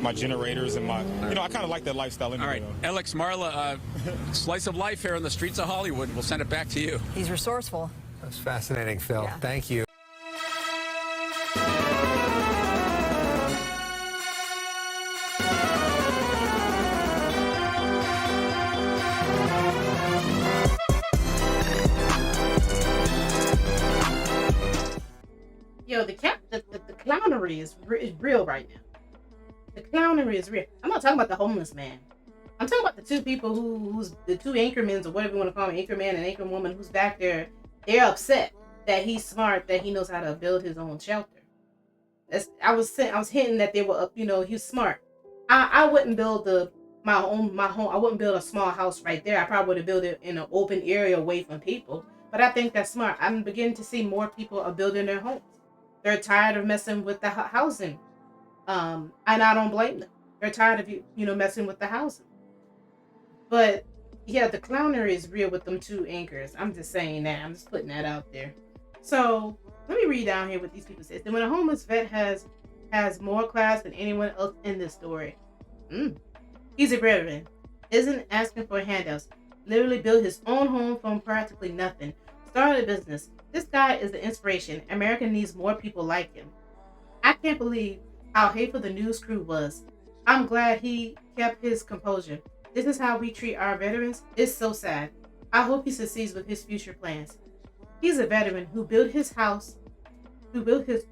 my generators and my, I kind of like that lifestyle anyway.
All right, Alex, Marla, slice of life here on the streets of Hollywood. We'll send it back to you.
He's resourceful.
That's fascinating, Phil.
Yeah.
Thank you.
Yo, the cap clownery is real right now. The clownery is real. I'm not talking about the homeless man. I'm talking about the two people who's the two anchormen, or whatever you want to call them, anchorman and anchorwoman, who's back there. They're upset that he's smart, that he knows how to build his own shelter. I was hinting that they were, he's smart. I wouldn't build my home. I wouldn't build a small house right there. I probably would have built it in an open area away from people. But I think that's smart. I'm beginning to see more people are building their homes. They're tired of messing with the housing, and I don't blame them. They're tired of messing with the housing. But yeah, the clownery is real with them two anchors. I'm just saying that. I'm just putting that out there. So let me read down here what these people say. Then when a homeless vet has more class than anyone else in this story. He's a veteran, isn't asking for handouts. Literally built his own home from practically nothing. Started a business. This guy is the inspiration. America needs more people like him. I can't believe how hateful the news crew was. I'm glad he kept his composure. This is how we treat our veterans. It's so sad. I hope he succeeds with his future plans. He's a veteran who built his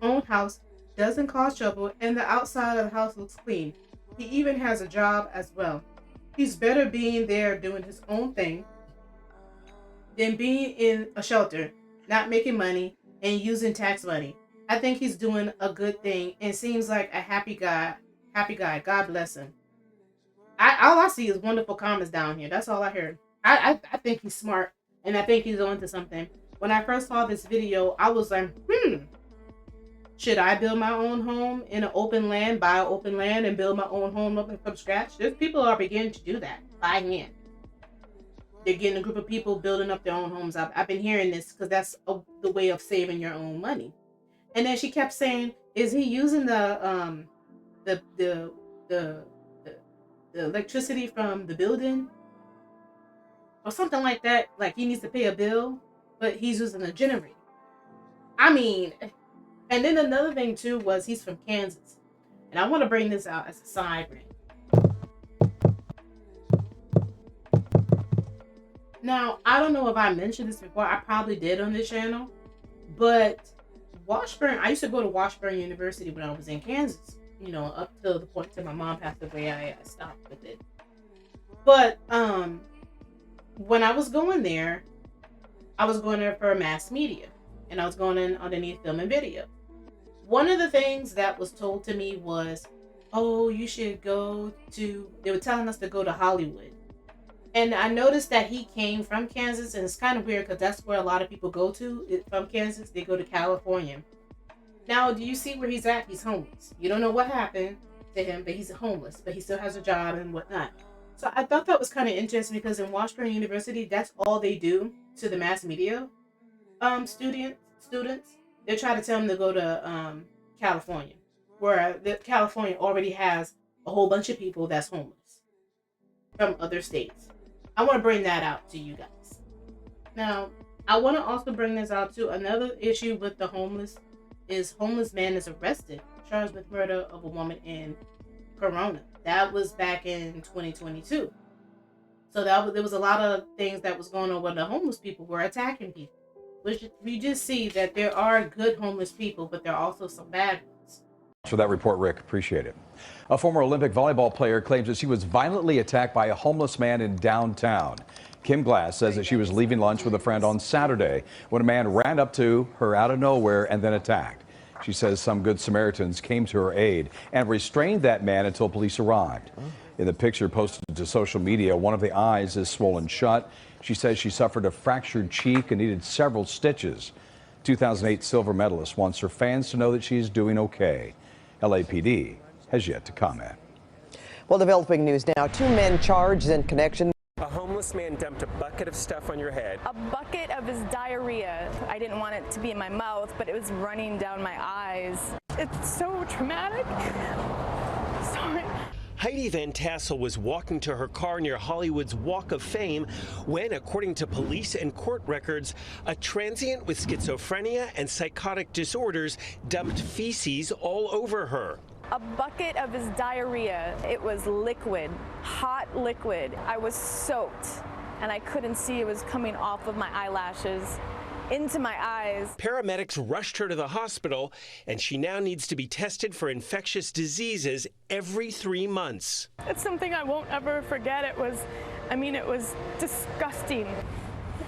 own house, doesn't cause trouble, and the outside of the house looks clean. He even has a job as well. He's better being there doing his own thing than being in a shelter, not making money, and using tax money. I think he's doing a good thing and seems like a happy guy. God bless him. All I see is wonderful comments down here. That's all I heard. I think he's smart, and I think he's on to something. When I first saw this video, I was like, should I build my own home in an open land, buy an open land, and build my own home up from scratch? There's people are beginning to do that by hand. They're getting a group of people building up their own homes. I've been hearing this because that's the way of saving your own money. And then she kept saying, "Is he using the electricity from the building or something like that? Like he needs to pay a bill, but he's using a generator." I mean, and then another thing too was he's from Kansas, and I want to bring this out as a side rant. Now, I don't know if I mentioned this before. I probably did on this channel, but Washburn, I used to go to Washburn University when I was in Kansas, up to the point till my mom passed away, I stopped with it. But when I was going there, I was going there for mass media, and I was going in underneath film and video. One of the things that was told to me was, oh, you should they were telling us to go to Hollywood. And I noticed that he came from Kansas, and it's kind of weird because that's where a lot of people go to from Kansas. They go to California. Now, do you see where he's at? He's homeless. You don't know what happened to him, but he's homeless, but he still has a job and whatnot. So I thought that was kind of interesting because in Washburn University, that's all they do to the mass media students. They try to tell them to go to California, where California already has a whole bunch of people that's homeless from other states. I want to bring that out to you guys. Now, I want to also bring this out too. Another issue with the homeless man is arrested, charged with murder of a woman in Corona. That was back in 2022. So there was a lot of things that was going on where the homeless people were attacking people. Which you just see that there are good homeless people, but there are also some bad ones.
For that report, Rick, appreciate it. A former Olympic volleyball player claims that she was violently attacked by a homeless man in downtown. Kim Glass says that she was leaving lunch with a friend on Saturday when a man ran up to her out of nowhere and then attacked. She says some good Samaritans came to her aid and restrained that man until police arrived. In the picture posted to social media, one of the eyes is swollen shut. She says she suffered a fractured cheek and needed several stitches. 2008 silver medalist wants her fans to know that she is doing okay. LAPD has yet to comment.
Well, developing news now. 2 men charged in connection.
A homeless man dumped a bucket of stuff on your head.
A bucket of his diarrhea. I didn't want it to be in my mouth, but it was running down my eyes. It's so traumatic. Sorry.
Heidi Van Tassel was walking to her car near Hollywood's Walk of Fame when, according to police and court records, a transient with schizophrenia and psychotic disorders dumped feces all over her.
A bucket of his diarrhea. It was liquid, hot liquid. I was soaked, and I couldn't see it was coming off of my eyelashes.
into my eyes.
Paramedics rushed her to the hospital, and she now needs to be tested for infectious diseases every 3 months.
It's something I won't ever forget. It was disgusting,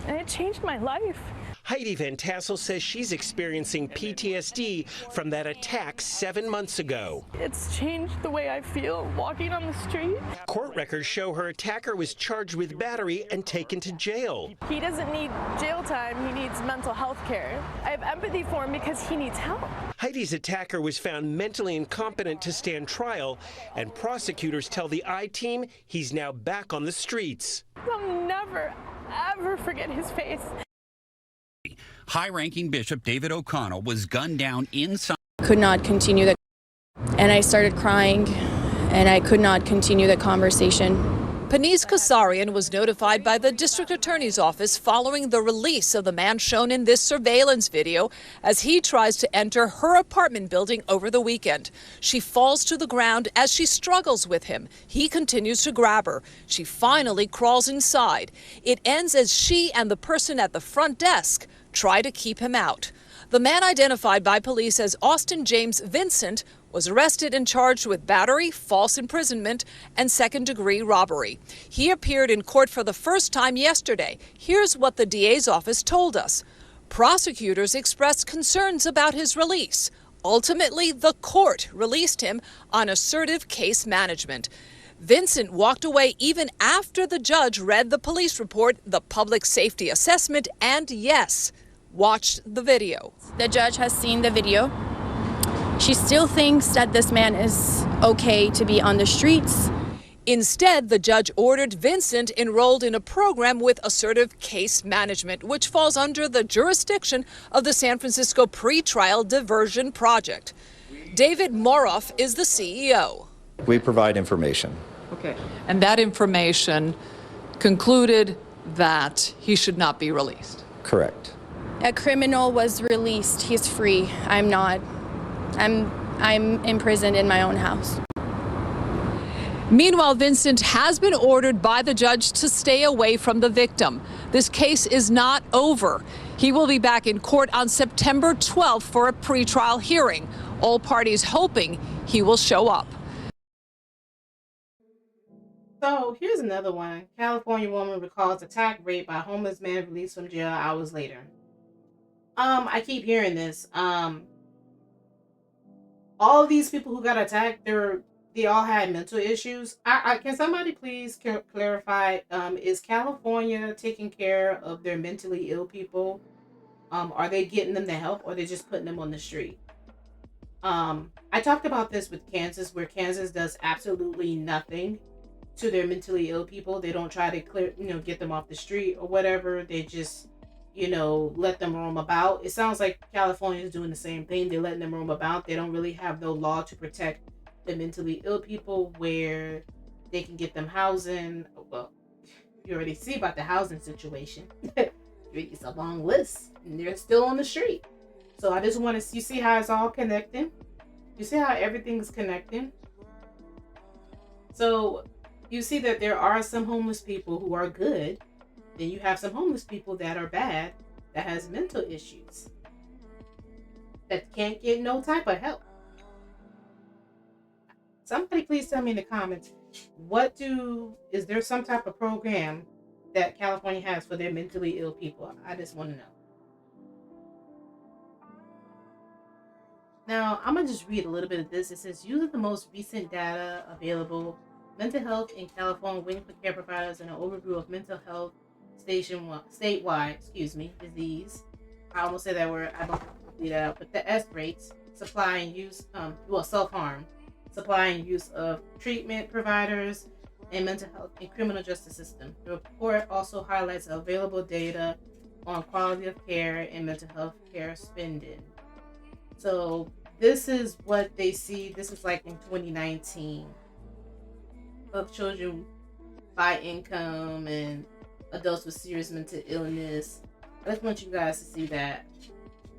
and it changed my life.
Heidi Van Tassel says she's experiencing PTSD from that attack 7 months ago.
It's changed the way I feel walking on the street.
Court records show her attacker was charged with battery and taken to jail.
He doesn't need jail time, he needs mental health care. I have empathy for him because he needs help.
Heidi's attacker was found mentally incompetent to stand trial, and prosecutors tell the I-Team he's now back on the streets.
I'll never, ever forget his face.
High-ranking Bishop David O'Connell was gunned down inside.
Could not continue the, and I started crying, and I could not continue the conversation.
Panise Kasarian was notified by the district attorney's office following the release of the man shown in this surveillance video as he tries to enter her apartment building over the weekend. She falls to the ground as she struggles with him. He continues to grab her. She finally crawls inside. It ends as she and the person at the front desk try to keep him out. The man, identified by police as Austin James Vincent, was arrested and charged with battery, false imprisonment, and second-degree robbery. He appeared in court for the first time yesterday. Here's what the DA's office told us. Prosecutors expressed concerns about his release. Ultimately, the court released him on assertive case management. Vincent walked away even after the judge read the police report, the public safety assessment, and yes, watched the video.
The judge has seen the video. She still thinks that this man is okay to be on the streets.
Instead, the judge ordered Vincent enrolled in a program with assertive case management, which falls under the jurisdiction of the San Francisco Pretrial Diversion Project. David Moroff is the CEO.
We provide information.
Okay. And that information concluded that he should not be released.
Correct.
A criminal was released. He's free. I'm not. I'm imprisoned in my own house.
Meanwhile, Vincent has been ordered by the judge to stay away from the victim. This case is not over. He will be back in court on September 12th for a pretrial hearing. All parties hoping he will show up.
So here's another one. California woman recalls attack rape by homeless man released from jail hours later. I keep hearing this. All of these people who got attacked, they all had mental issues. Can somebody please clarify? Is California taking care of their mentally ill people? Are they getting them the help, or are they just putting them on the street? I talked about this with Kansas, where Kansas does absolutely nothing to their mentally ill people. They don't try to get them off the street or whatever. They just let them roam about. It sounds like California is doing the same thing. They're letting them roam about. They don't really have no law to protect the mentally ill people where they can get them housing. Well, you already see about the housing situation. It's a long list, and they're still on the street. So I just want to, you see how it's all connecting? You see how everything's connecting? So you see that there are some homeless people who are good. Then you have some homeless people that are bad, that has mental issues, that can't get no type of help. Somebody please tell me in the comments, is there some type of program that California has for their mentally ill people? I just want to know. Now, I'm going to just read a little bit of this. It says, using the most recent data available, mental health in California waiting for care providers, and an overview of mental health statewide, disease. I almost said that word. I don't leave that out. But the S rates, supply and use, self-harm, supply and use of treatment providers, and mental health and criminal justice system. The report also highlights available data on quality of care and mental health care spending. So this is what they see. This is like in 2019 of children by income and adults with serious mental illness. I just want you guys to see that.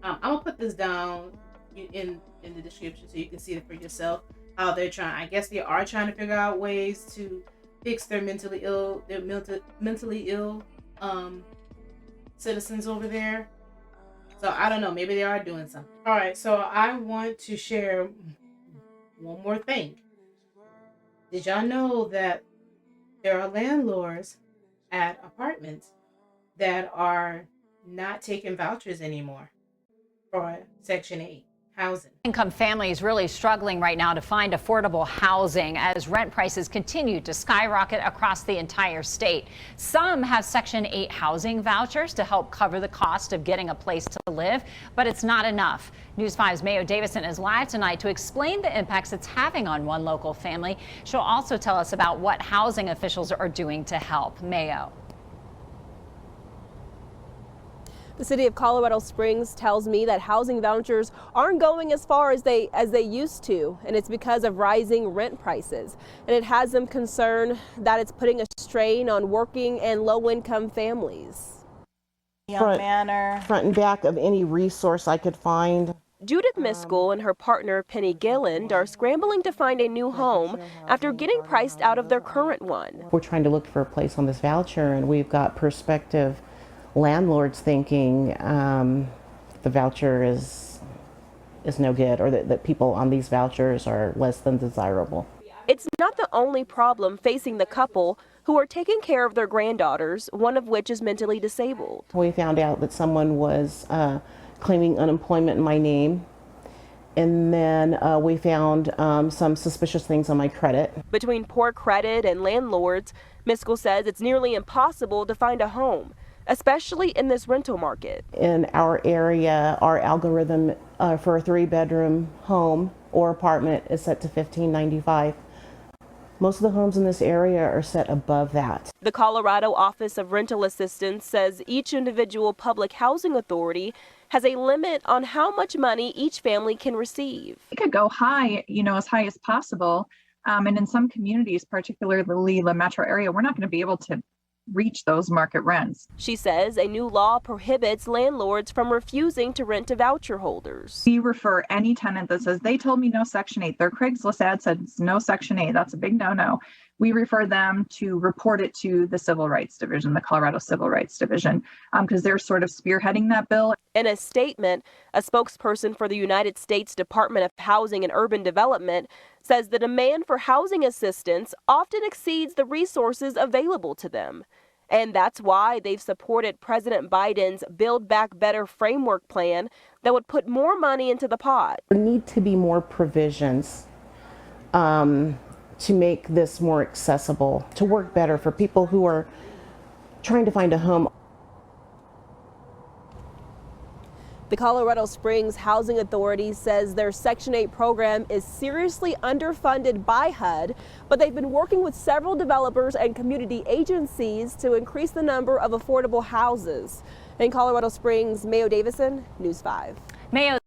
I'm gonna put this down in the description so you can see it for yourself. How they're trying. I guess they are trying to figure out ways to fix their mentally ill citizens over there. So I don't know. Maybe they are doing something. All right. So I want to share one more thing. Did y'all know that there are landlords at apartments that are not taking vouchers anymore for Section 8 housing?
Income families really struggling right now to find affordable housing as rent prices continue to skyrocket across the entire state. Some have Section 8 housing vouchers to help cover the cost of getting a place to live, but it's not enough. News 5's Mayo Davison is live tonight to explain the impacts it's having on one local family. She'll also tell us about what housing officials are doing to help. Mayo.
The city of Colorado Springs tells me that housing vouchers aren't going as far as they used to, and it's because of rising rent prices. And it has them concerned that it's putting a strain on working and low-income families.
Front and back of any resource I could find.
Judith Miskell and her partner Penny Gilland are scrambling to find a new home after getting priced out of their current one.
We're trying to look for a place on this voucher, and we've got prospective landlords thinking the voucher is no good, or that people on these vouchers are less than desirable.
It's not the only problem facing the couple who are taking care of their granddaughters, one of which is mentally disabled.
We found out that someone was claiming unemployment in my name, and then we found some suspicious things on my credit.
Between poor credit and landlords, Miskell says it's nearly impossible to find a home, especially in this rental market.
In our area, our algorithm for a 3-bedroom home or apartment is set to $15.95. Most of the homes in this area are set above that.
The Colorado Office of Rental Assistance says each individual public housing authority has a limit on how much money each family can receive.
It could go high, as high as possible. And in some communities, particularly the metro area, we're not going to be able to reach those market rents.
She says a new law prohibits landlords from refusing to rent to voucher holders.
We refer any tenant that says they told me no Section 8, their Craigslist ad said no Section 8, that's a big no-no. We refer them to report it to the Civil Rights Division, the Colorado Civil Rights Division, because they're sort of spearheading that bill.
In a statement, a spokesperson for the United States Department of Housing and Urban Development says the demand for housing assistance often exceeds the resources available to them. And that's why they've supported President Biden's Build Back Better framework plan that would put more money into the pot.
There need to be more provisions to make this more accessible, to work better for people who are trying to find a home.
The Colorado Springs Housing Authority says their Section 8 program is seriously underfunded by HUD, but they've been working with several developers and community agencies to increase the number of affordable houses. In Colorado Springs, Mayo Davison, News 5.
Mayo.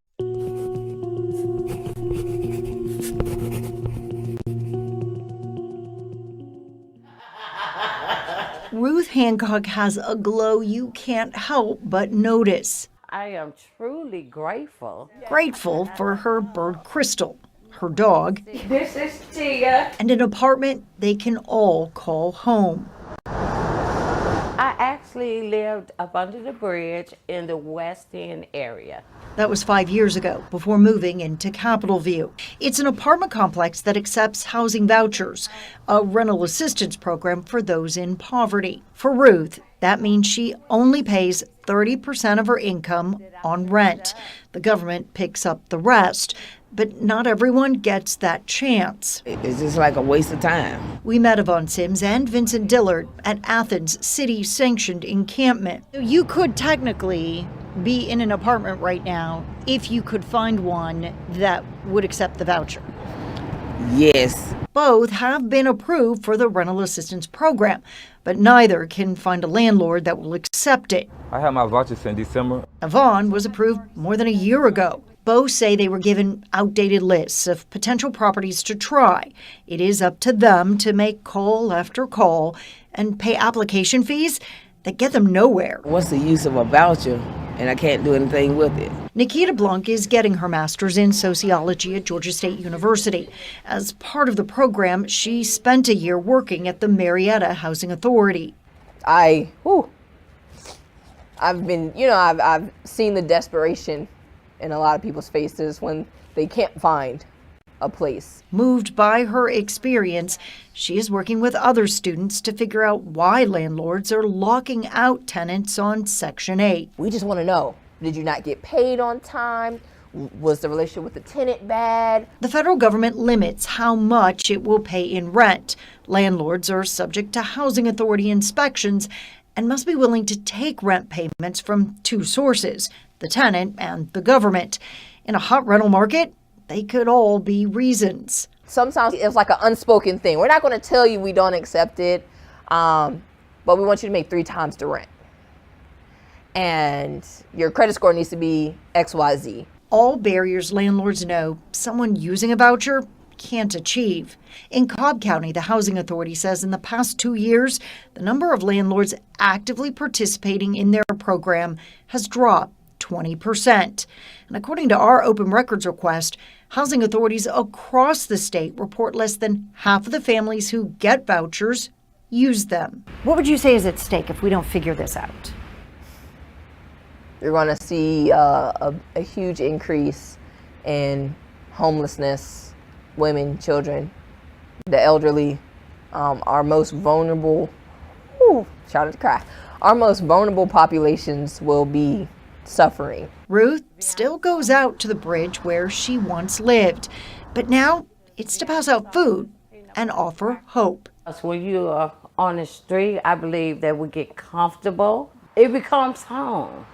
Ruth Hancock has a glow you can't help but notice.
I am truly grateful.
Grateful for her bird Crystal, her dog,
This is Tia.
and an apartment they can all call home.
I actually lived up under the bridge in the West End area.
That was 5 years ago, before moving into Capitol View. It's an apartment complex that accepts housing vouchers, a rental assistance program for those in poverty. For Ruth, that means she only pays 30% of her income on rent. The government picks up the rest, but not everyone gets that chance.
It's just like a waste of time.
We met Yvonne Sims and Vincent Dillard at Athens' city-sanctioned encampment. You could technically be in an apartment right now if you could find one that would accept the voucher.
Yes.
Both have been approved for the rental assistance program, but neither can find a landlord that will accept it.
I had my vouchers in December.
Yvonne was approved more than a year ago. Both say they were given outdated lists of potential properties to try. It is up to them to make call after call and pay application fees that get them nowhere.
What's the use of a voucher and I can't do anything with it?
Nikita Blanc is getting her master's in sociology at Georgia State University. As part of the program, she spent a year working at the Marietta Housing Authority.
I've seen the desperation in a lot of people's faces when they can't find a place.
Moved by her experience, she is working with other students to figure out why landlords are locking out tenants on Section 8.
We just want to know, did you not get paid on time? Was the relationship with the tenant bad?
The federal government limits how much it will pay in rent. Landlords are subject to housing authority inspections and must be willing to take rent payments from two sources, the tenant and the government. In a hot rental market, they could all be reasons.
Sometimes it's like an unspoken thing. We're not going to tell you we don't accept it, but we want you to make 3 times the rent. And your credit score needs to be XYZ.
All barriers landlords know someone using a voucher can't achieve. In Cobb County, the Housing Authority says in the past 2 years, the number of landlords actively participating in their program has dropped 20%. And according to our open records request, housing authorities across the state report less than half of the families who get vouchers use them. What would you say is at stake if we don't figure this out?
You're going to see a huge increase in homelessness, women, children, the elderly, our most vulnerable, shout out to cry, our most vulnerable populations will be suffering.
Ruth still goes out to the bridge where she once lived, but now it's to pass out food and offer hope.
When you are on the street, I believe that we get comfortable. It becomes home,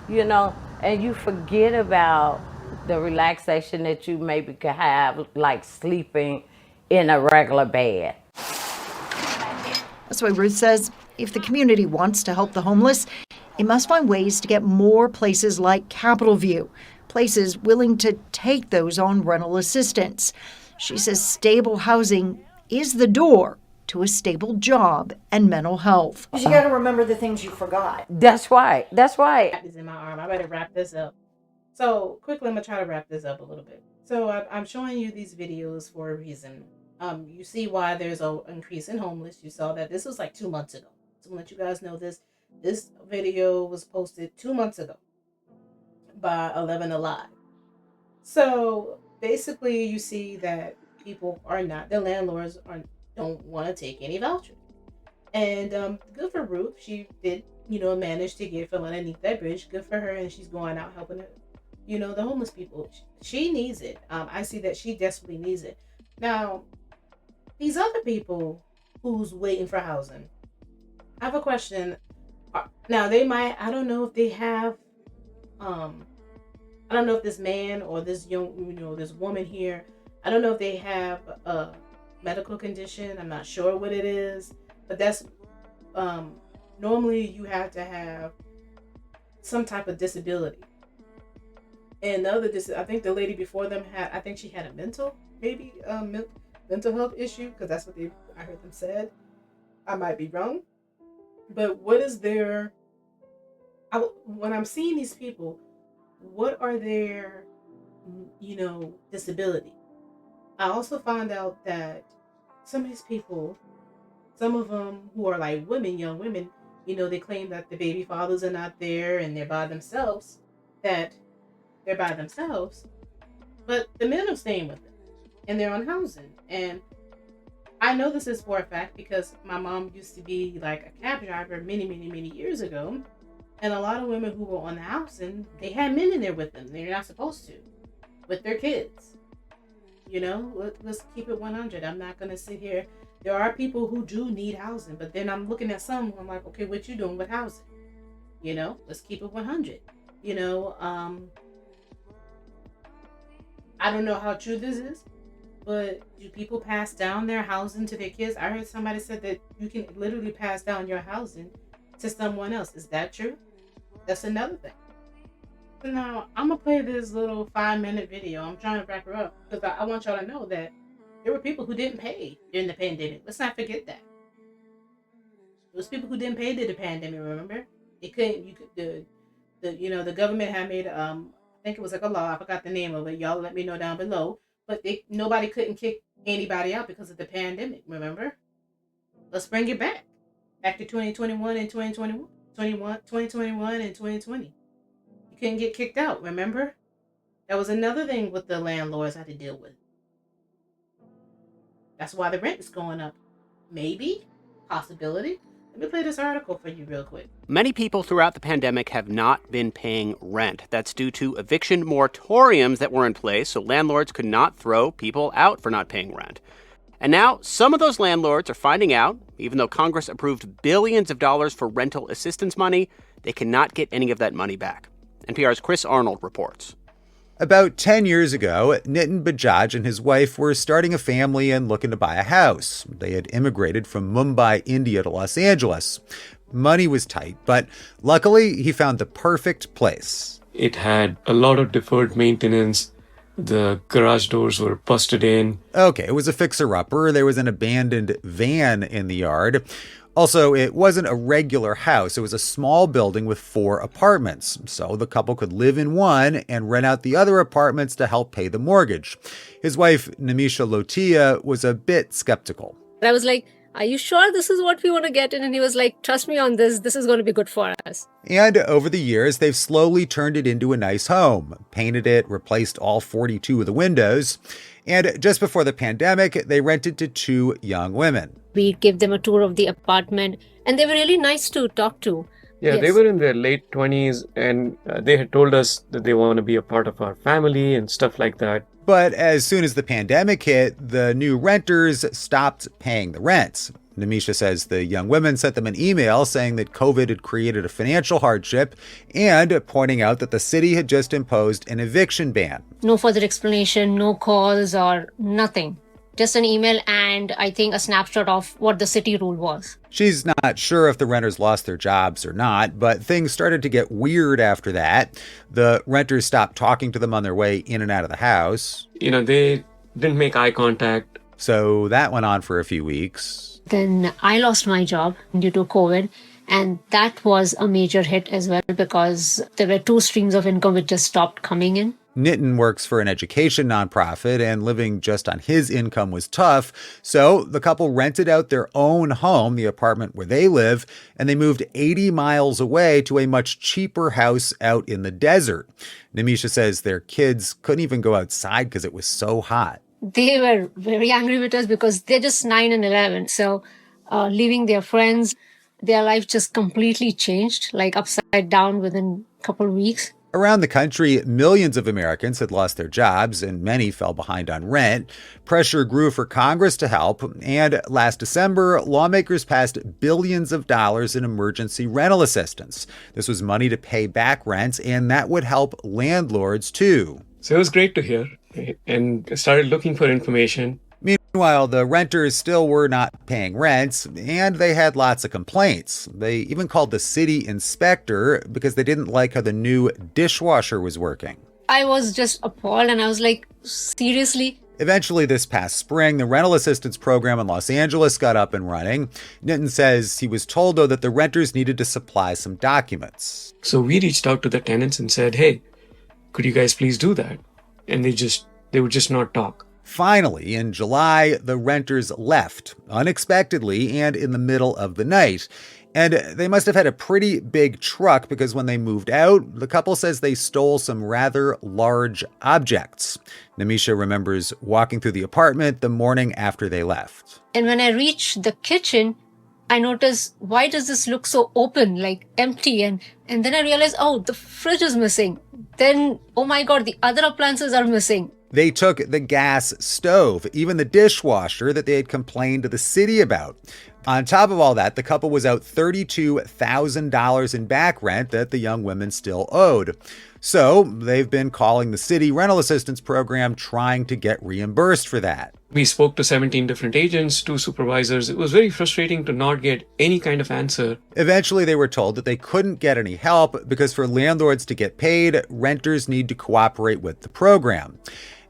and you forget about the relaxation that you maybe could have, like sleeping in a regular bed.
That's why Ruth says if the community wants to help the homeless, it must find ways to get more places like Capitol View, places willing to take those on rental assistance. She says stable housing is the door to a stable job and mental health.
You got to remember the things you forgot.
That's right. That's right.
Is in my arm. I better wrap this up. So quickly, I'm gonna try to wrap this up a little bit. So I'm showing you these videos for a reason. You see why there's an increase in homeless. You saw that this was like 2 months ago. So to let you guys know this. This video was posted 2 months ago by 11 Alive. So basically, you see that people are not, the landlords don't want to take any vouchers. And good for Ruth. She did, manage to get from underneath that bridge. Good for her. And she's going out helping, the homeless people. She needs it. I see that she desperately needs it. Now, these other people who's waiting for housing, I have a question. Now they might, I don't know if they have, I don't know if this man or this young, this woman here, I don't know if they have a medical condition. I'm not sure what it is, but that's, normally you have to have some type of disability. And the other, I think the lady before them I think she had a mental health issue, because that's what I heard them said. I might be wrong. But what is their, when I'm seeing these people, what are their, disability? I also found out that some of these people, some of them who are like women, young women, they claim that the baby fathers are not there and they're by themselves, but the men are staying with them and they're on housing. And I know this is for a fact because my mom used to be like a cab driver many, many, many years ago. And a lot of women who were on the housing, they had men in there with them. They're not supposed to, with their kids. Let's keep it 100. I'm not going to sit here. There are people who do need housing, but then I'm looking at some, I'm like, okay, what you doing with housing? Let's keep it 100. I don't know how true this is. But do people pass down their housing to their kids? I heard somebody said that you can literally pass down your housing to someone else. Is that true? That's another thing. So now, I'm going to play this little 5-minute video. I'm trying to wrap her up because I want y'all to know that there were people who didn't pay during the pandemic. Let's not forget that. There was people who didn't pay during the pandemic, remember? The government had made, I think it was like a law. I forgot the name of it. Y'all let me know down below. But nobody couldn't kick anybody out because of the pandemic, remember? Let's bring it back to 2021 and 2021. 2021 and 2020. You couldn't get kicked out, remember? That was another thing with the landlords had to deal with. That's why the rent is going up. Maybe? Possibility? Let me play this article for you real quick.
Many people throughout the pandemic have not been paying rent. That's due to eviction moratoriums that were in place, so landlords could not throw people out for not paying rent. And now some of those landlords are finding out, even though Congress approved billions of dollars for rental assistance money, they cannot get any of that money back. NPR's Chris Arnold reports.
About 10 years ago, Nitin Bajaj and his wife were starting a family and looking to buy a house. They had immigrated from Mumbai, India to Los Angeles. Money was tight, but luckily he found the perfect place.
It had a lot of deferred maintenance. The garage doors were busted in.
Okay, it was a fixer-upper. There was an abandoned van in the yard. Also, it wasn't a regular house. It was a small building with 4 apartments. So the couple could live in one and rent out the other apartments to help pay the mortgage. His wife, Nimisha Lotia, was a bit skeptical.
I was like, are you sure this is what we want to get in? And he was like, trust me on this. This is going to be good for us.
And over the years, they've slowly turned it into a nice home, painted it, replaced all 42 of the windows. And just before the pandemic, they rented to 2 young women.
We gave them a tour of the apartment, and they were really nice to talk to.
Yeah,
Yes.
They were in their late 20s, and they had told us that they want to be a part of our family and stuff like that.
But as soon as the pandemic hit, the new renters stopped paying the rent. Nimisha says the young women sent them an email saying that COVID had created a financial hardship and pointing out that the city had just imposed an eviction ban.
No further explanation, no calls or nothing. Just an email and I think a snapshot of what the city rule was.
She's not sure if the renters lost their jobs or not, but things started to get weird after that. The renters stopped talking to them on their way in and out of the house.
They didn't make eye contact.
So that went on for a few weeks.
Then I lost my job due to COVID, and that was a major hit as well because there were 2 streams of income which just stopped coming in.
Nitin works for an education nonprofit, and living just on his income was tough. So the couple rented out their own home, the apartment where they live, and they moved 80 miles away to a much cheaper house out in the desert. Nimisha says their kids couldn't even go outside because it was so hot.
They were very angry with us because they're just 9 and 11. So leaving their friends, their life just completely changed, like upside down within a couple of weeks.
Around the country, millions of Americans had lost their jobs and many fell behind on rent. Pressure grew for Congress to help, and last December, lawmakers passed billions of dollars in emergency rental assistance. This was money to pay back rents, and that would help landlords too.
So it was great to hear, and I started looking for information.
Meanwhile, the renters still were not paying rent, and they had lots of complaints. They even called the city inspector because they didn't like how the new dishwasher was working.
I was just appalled and I was like, seriously?
Eventually, this past spring, the rental assistance program in Los Angeles got up and running. Nitin says he was told, though, that the renters needed to supply some documents.
So we reached out to the tenants and said, hey, could you guys please do that? And they would just not talk.
Finally, in July, the renters left, unexpectedly and in the middle of the night. And they must have had a pretty big truck because when they moved out, the couple says they stole some rather large objects. Nimisha remembers walking through the apartment the morning after they left.
And when I reached the kitchen, I noticed, why does this look so open, like empty? And then I realized, oh, the fridge is missing. Then, oh my God, the other appliances are missing.
They took the gas stove, even the dishwasher that they had complained to the city about. On top of all that, the couple was out $32,000 in back rent that the young women still owed. So they've been calling the city rental assistance program trying to get reimbursed for that.
We spoke to 17 different agents, 2 supervisors. It was very frustrating to not get any kind of answer.
Eventually, they were told that they couldn't get any help because for landlords to get paid, renters need to cooperate with the program.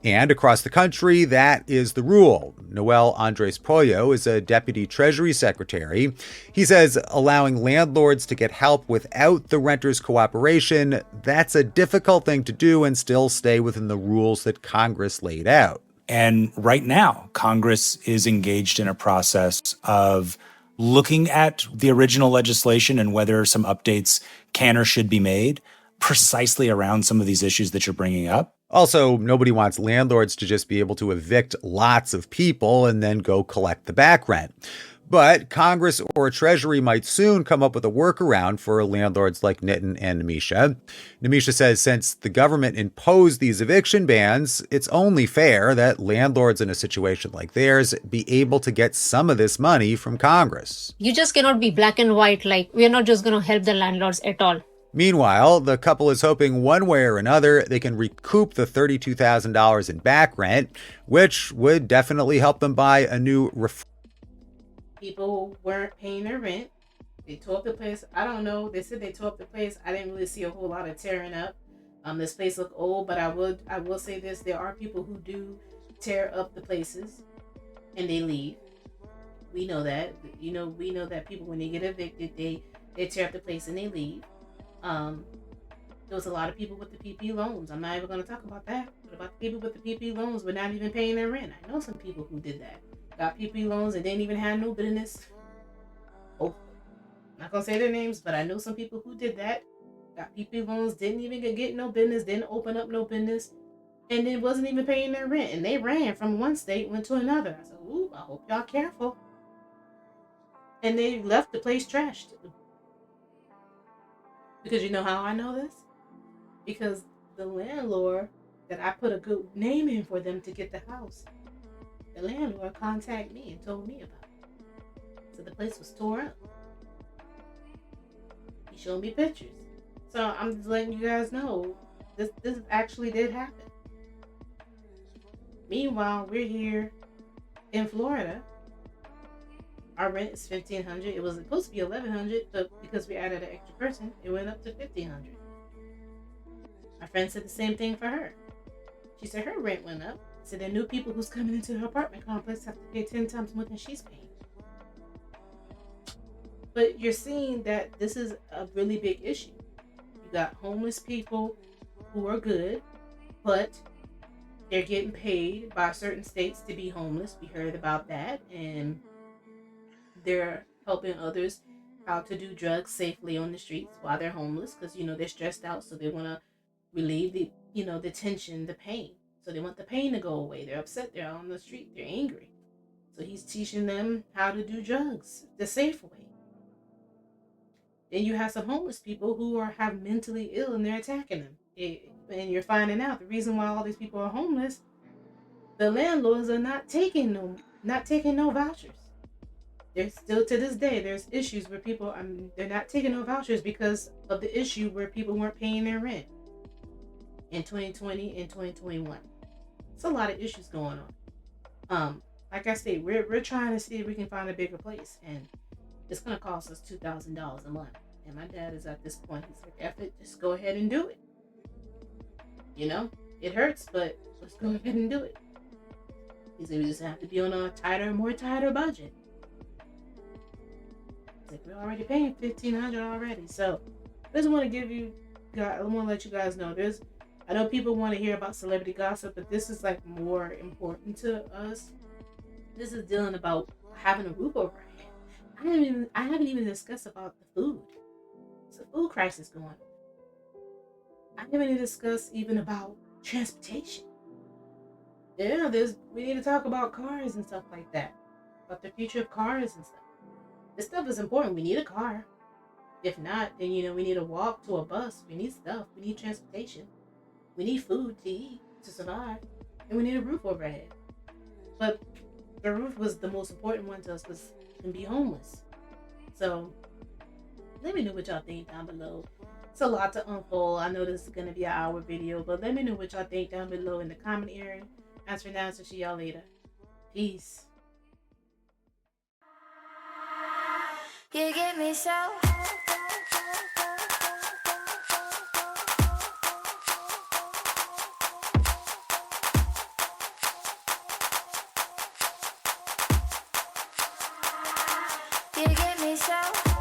And across the country, that is the rule. Noel Andres Pollo is a deputy treasury secretary. He says allowing landlords to get help without the renters' cooperation, that's a difficult thing to do and still stay within the rules that Congress laid out.
And right now, Congress is engaged in a process of
looking at the original legislation and whether some updates can or should be made precisely around some of these issues that you're bringing up.
Also, nobody wants landlords to just be able to evict lots of people and then go collect the back rent. But Congress or Treasury might soon come up with a workaround for landlords like Nitin and Namisha. Namisha says since the government imposed these eviction bans, it's only fair that landlords in a situation like theirs be able to get some of this money from Congress.
You just cannot be black and white, like we're not just going to help the landlords at all.
Meanwhile, the couple is hoping one way or another they can recoup the $32,000 in back rent, which would definitely help them buy a new
People weren't paying their rent. They tore up the place. I don't know. They said they tore up the place. I didn't really see a whole lot of tearing up. This place looked old, but I will say this: there are people who do tear up the places and they leave. We know that. We know that people, when they get evicted, they tear up the place and they leave. There was a lot of people with the PP loans. I'm not even going to talk about that. But about the people with the PP loans were not even paying their rent. I know some people who did that. Got PP loans and didn't even have no business. Oh, I'm not gonna say their names, but I know some people who did that. Got PP loans, didn't even get no business, didn't open up no business, and then wasn't even paying their rent. And they ran from one state, went to another. I said, ooh, I hope y'all careful. And they left the place trashed. Because you know how I know this? Because the landlord that I put a good name in for them to get the house, the landlord contacted me and told me about it. So the place was tore up. He showed me pictures. So I'm just letting you guys know this actually did happen. Meanwhile, we're here in Florida. Our rent is $1,500. It was supposed to be $1,100, but because we added an extra person, it went up to $1,500. My friend said the same thing for her. She said her rent went up. So the new people who's coming into her apartment complex have to pay 10 times more than she's paying. But you're seeing that this is a really big issue. You got homeless people who are good, but they're getting paid by certain states to be homeless. We heard about that. And they're helping others how to do drugs safely on the streets while they're homeless because, they're stressed out. So they want to relieve the, the tension, the pain. So they want the pain to go away. They're upset. They're out on the street. They're angry. So he's teaching them how to do drugs the safe way. Then you have some homeless people who have mentally ill and they're attacking them. And you're finding out the reason why all these people are homeless, the landlords are not taking no vouchers. There's still to this day, there's issues where people, they're not taking no vouchers because of the issue where people weren't paying their rent in 2020 and 2021. It's a lot of issues going on. Like I said, we're trying to see if we can find a bigger place, and it's gonna cost us $2,000 a month. And my dad is at this point, he's like, F it, just go ahead and do it. It hurts, but let's go ahead and do it. He said we just have to be on a more tighter budget. He's like, we're already paying $1,500 already. So I just want to let you guys know I know people want to hear about celebrity gossip, but this is more important to us. This is dealing about having a roof over our head. I haven't even discussed about the food. It's a food crisis going on. I haven't even discussed even about transportation. Yeah, we need to talk about cars and stuff like that. About the future of cars and stuff. This stuff is important. We need a car. If not, then we need to walk to a bus. We need stuff. We need transportation. We need food to eat, to survive. And we need a roof over our head. But the roof was the most important one to us because we can be homeless. So let me know what y'all think down below. It's a lot to unfold. I know this is going to be an hour video, but let me know what y'all think down below in the comment area. As for now, so see y'all later. Peace.
You get me so. You get me so.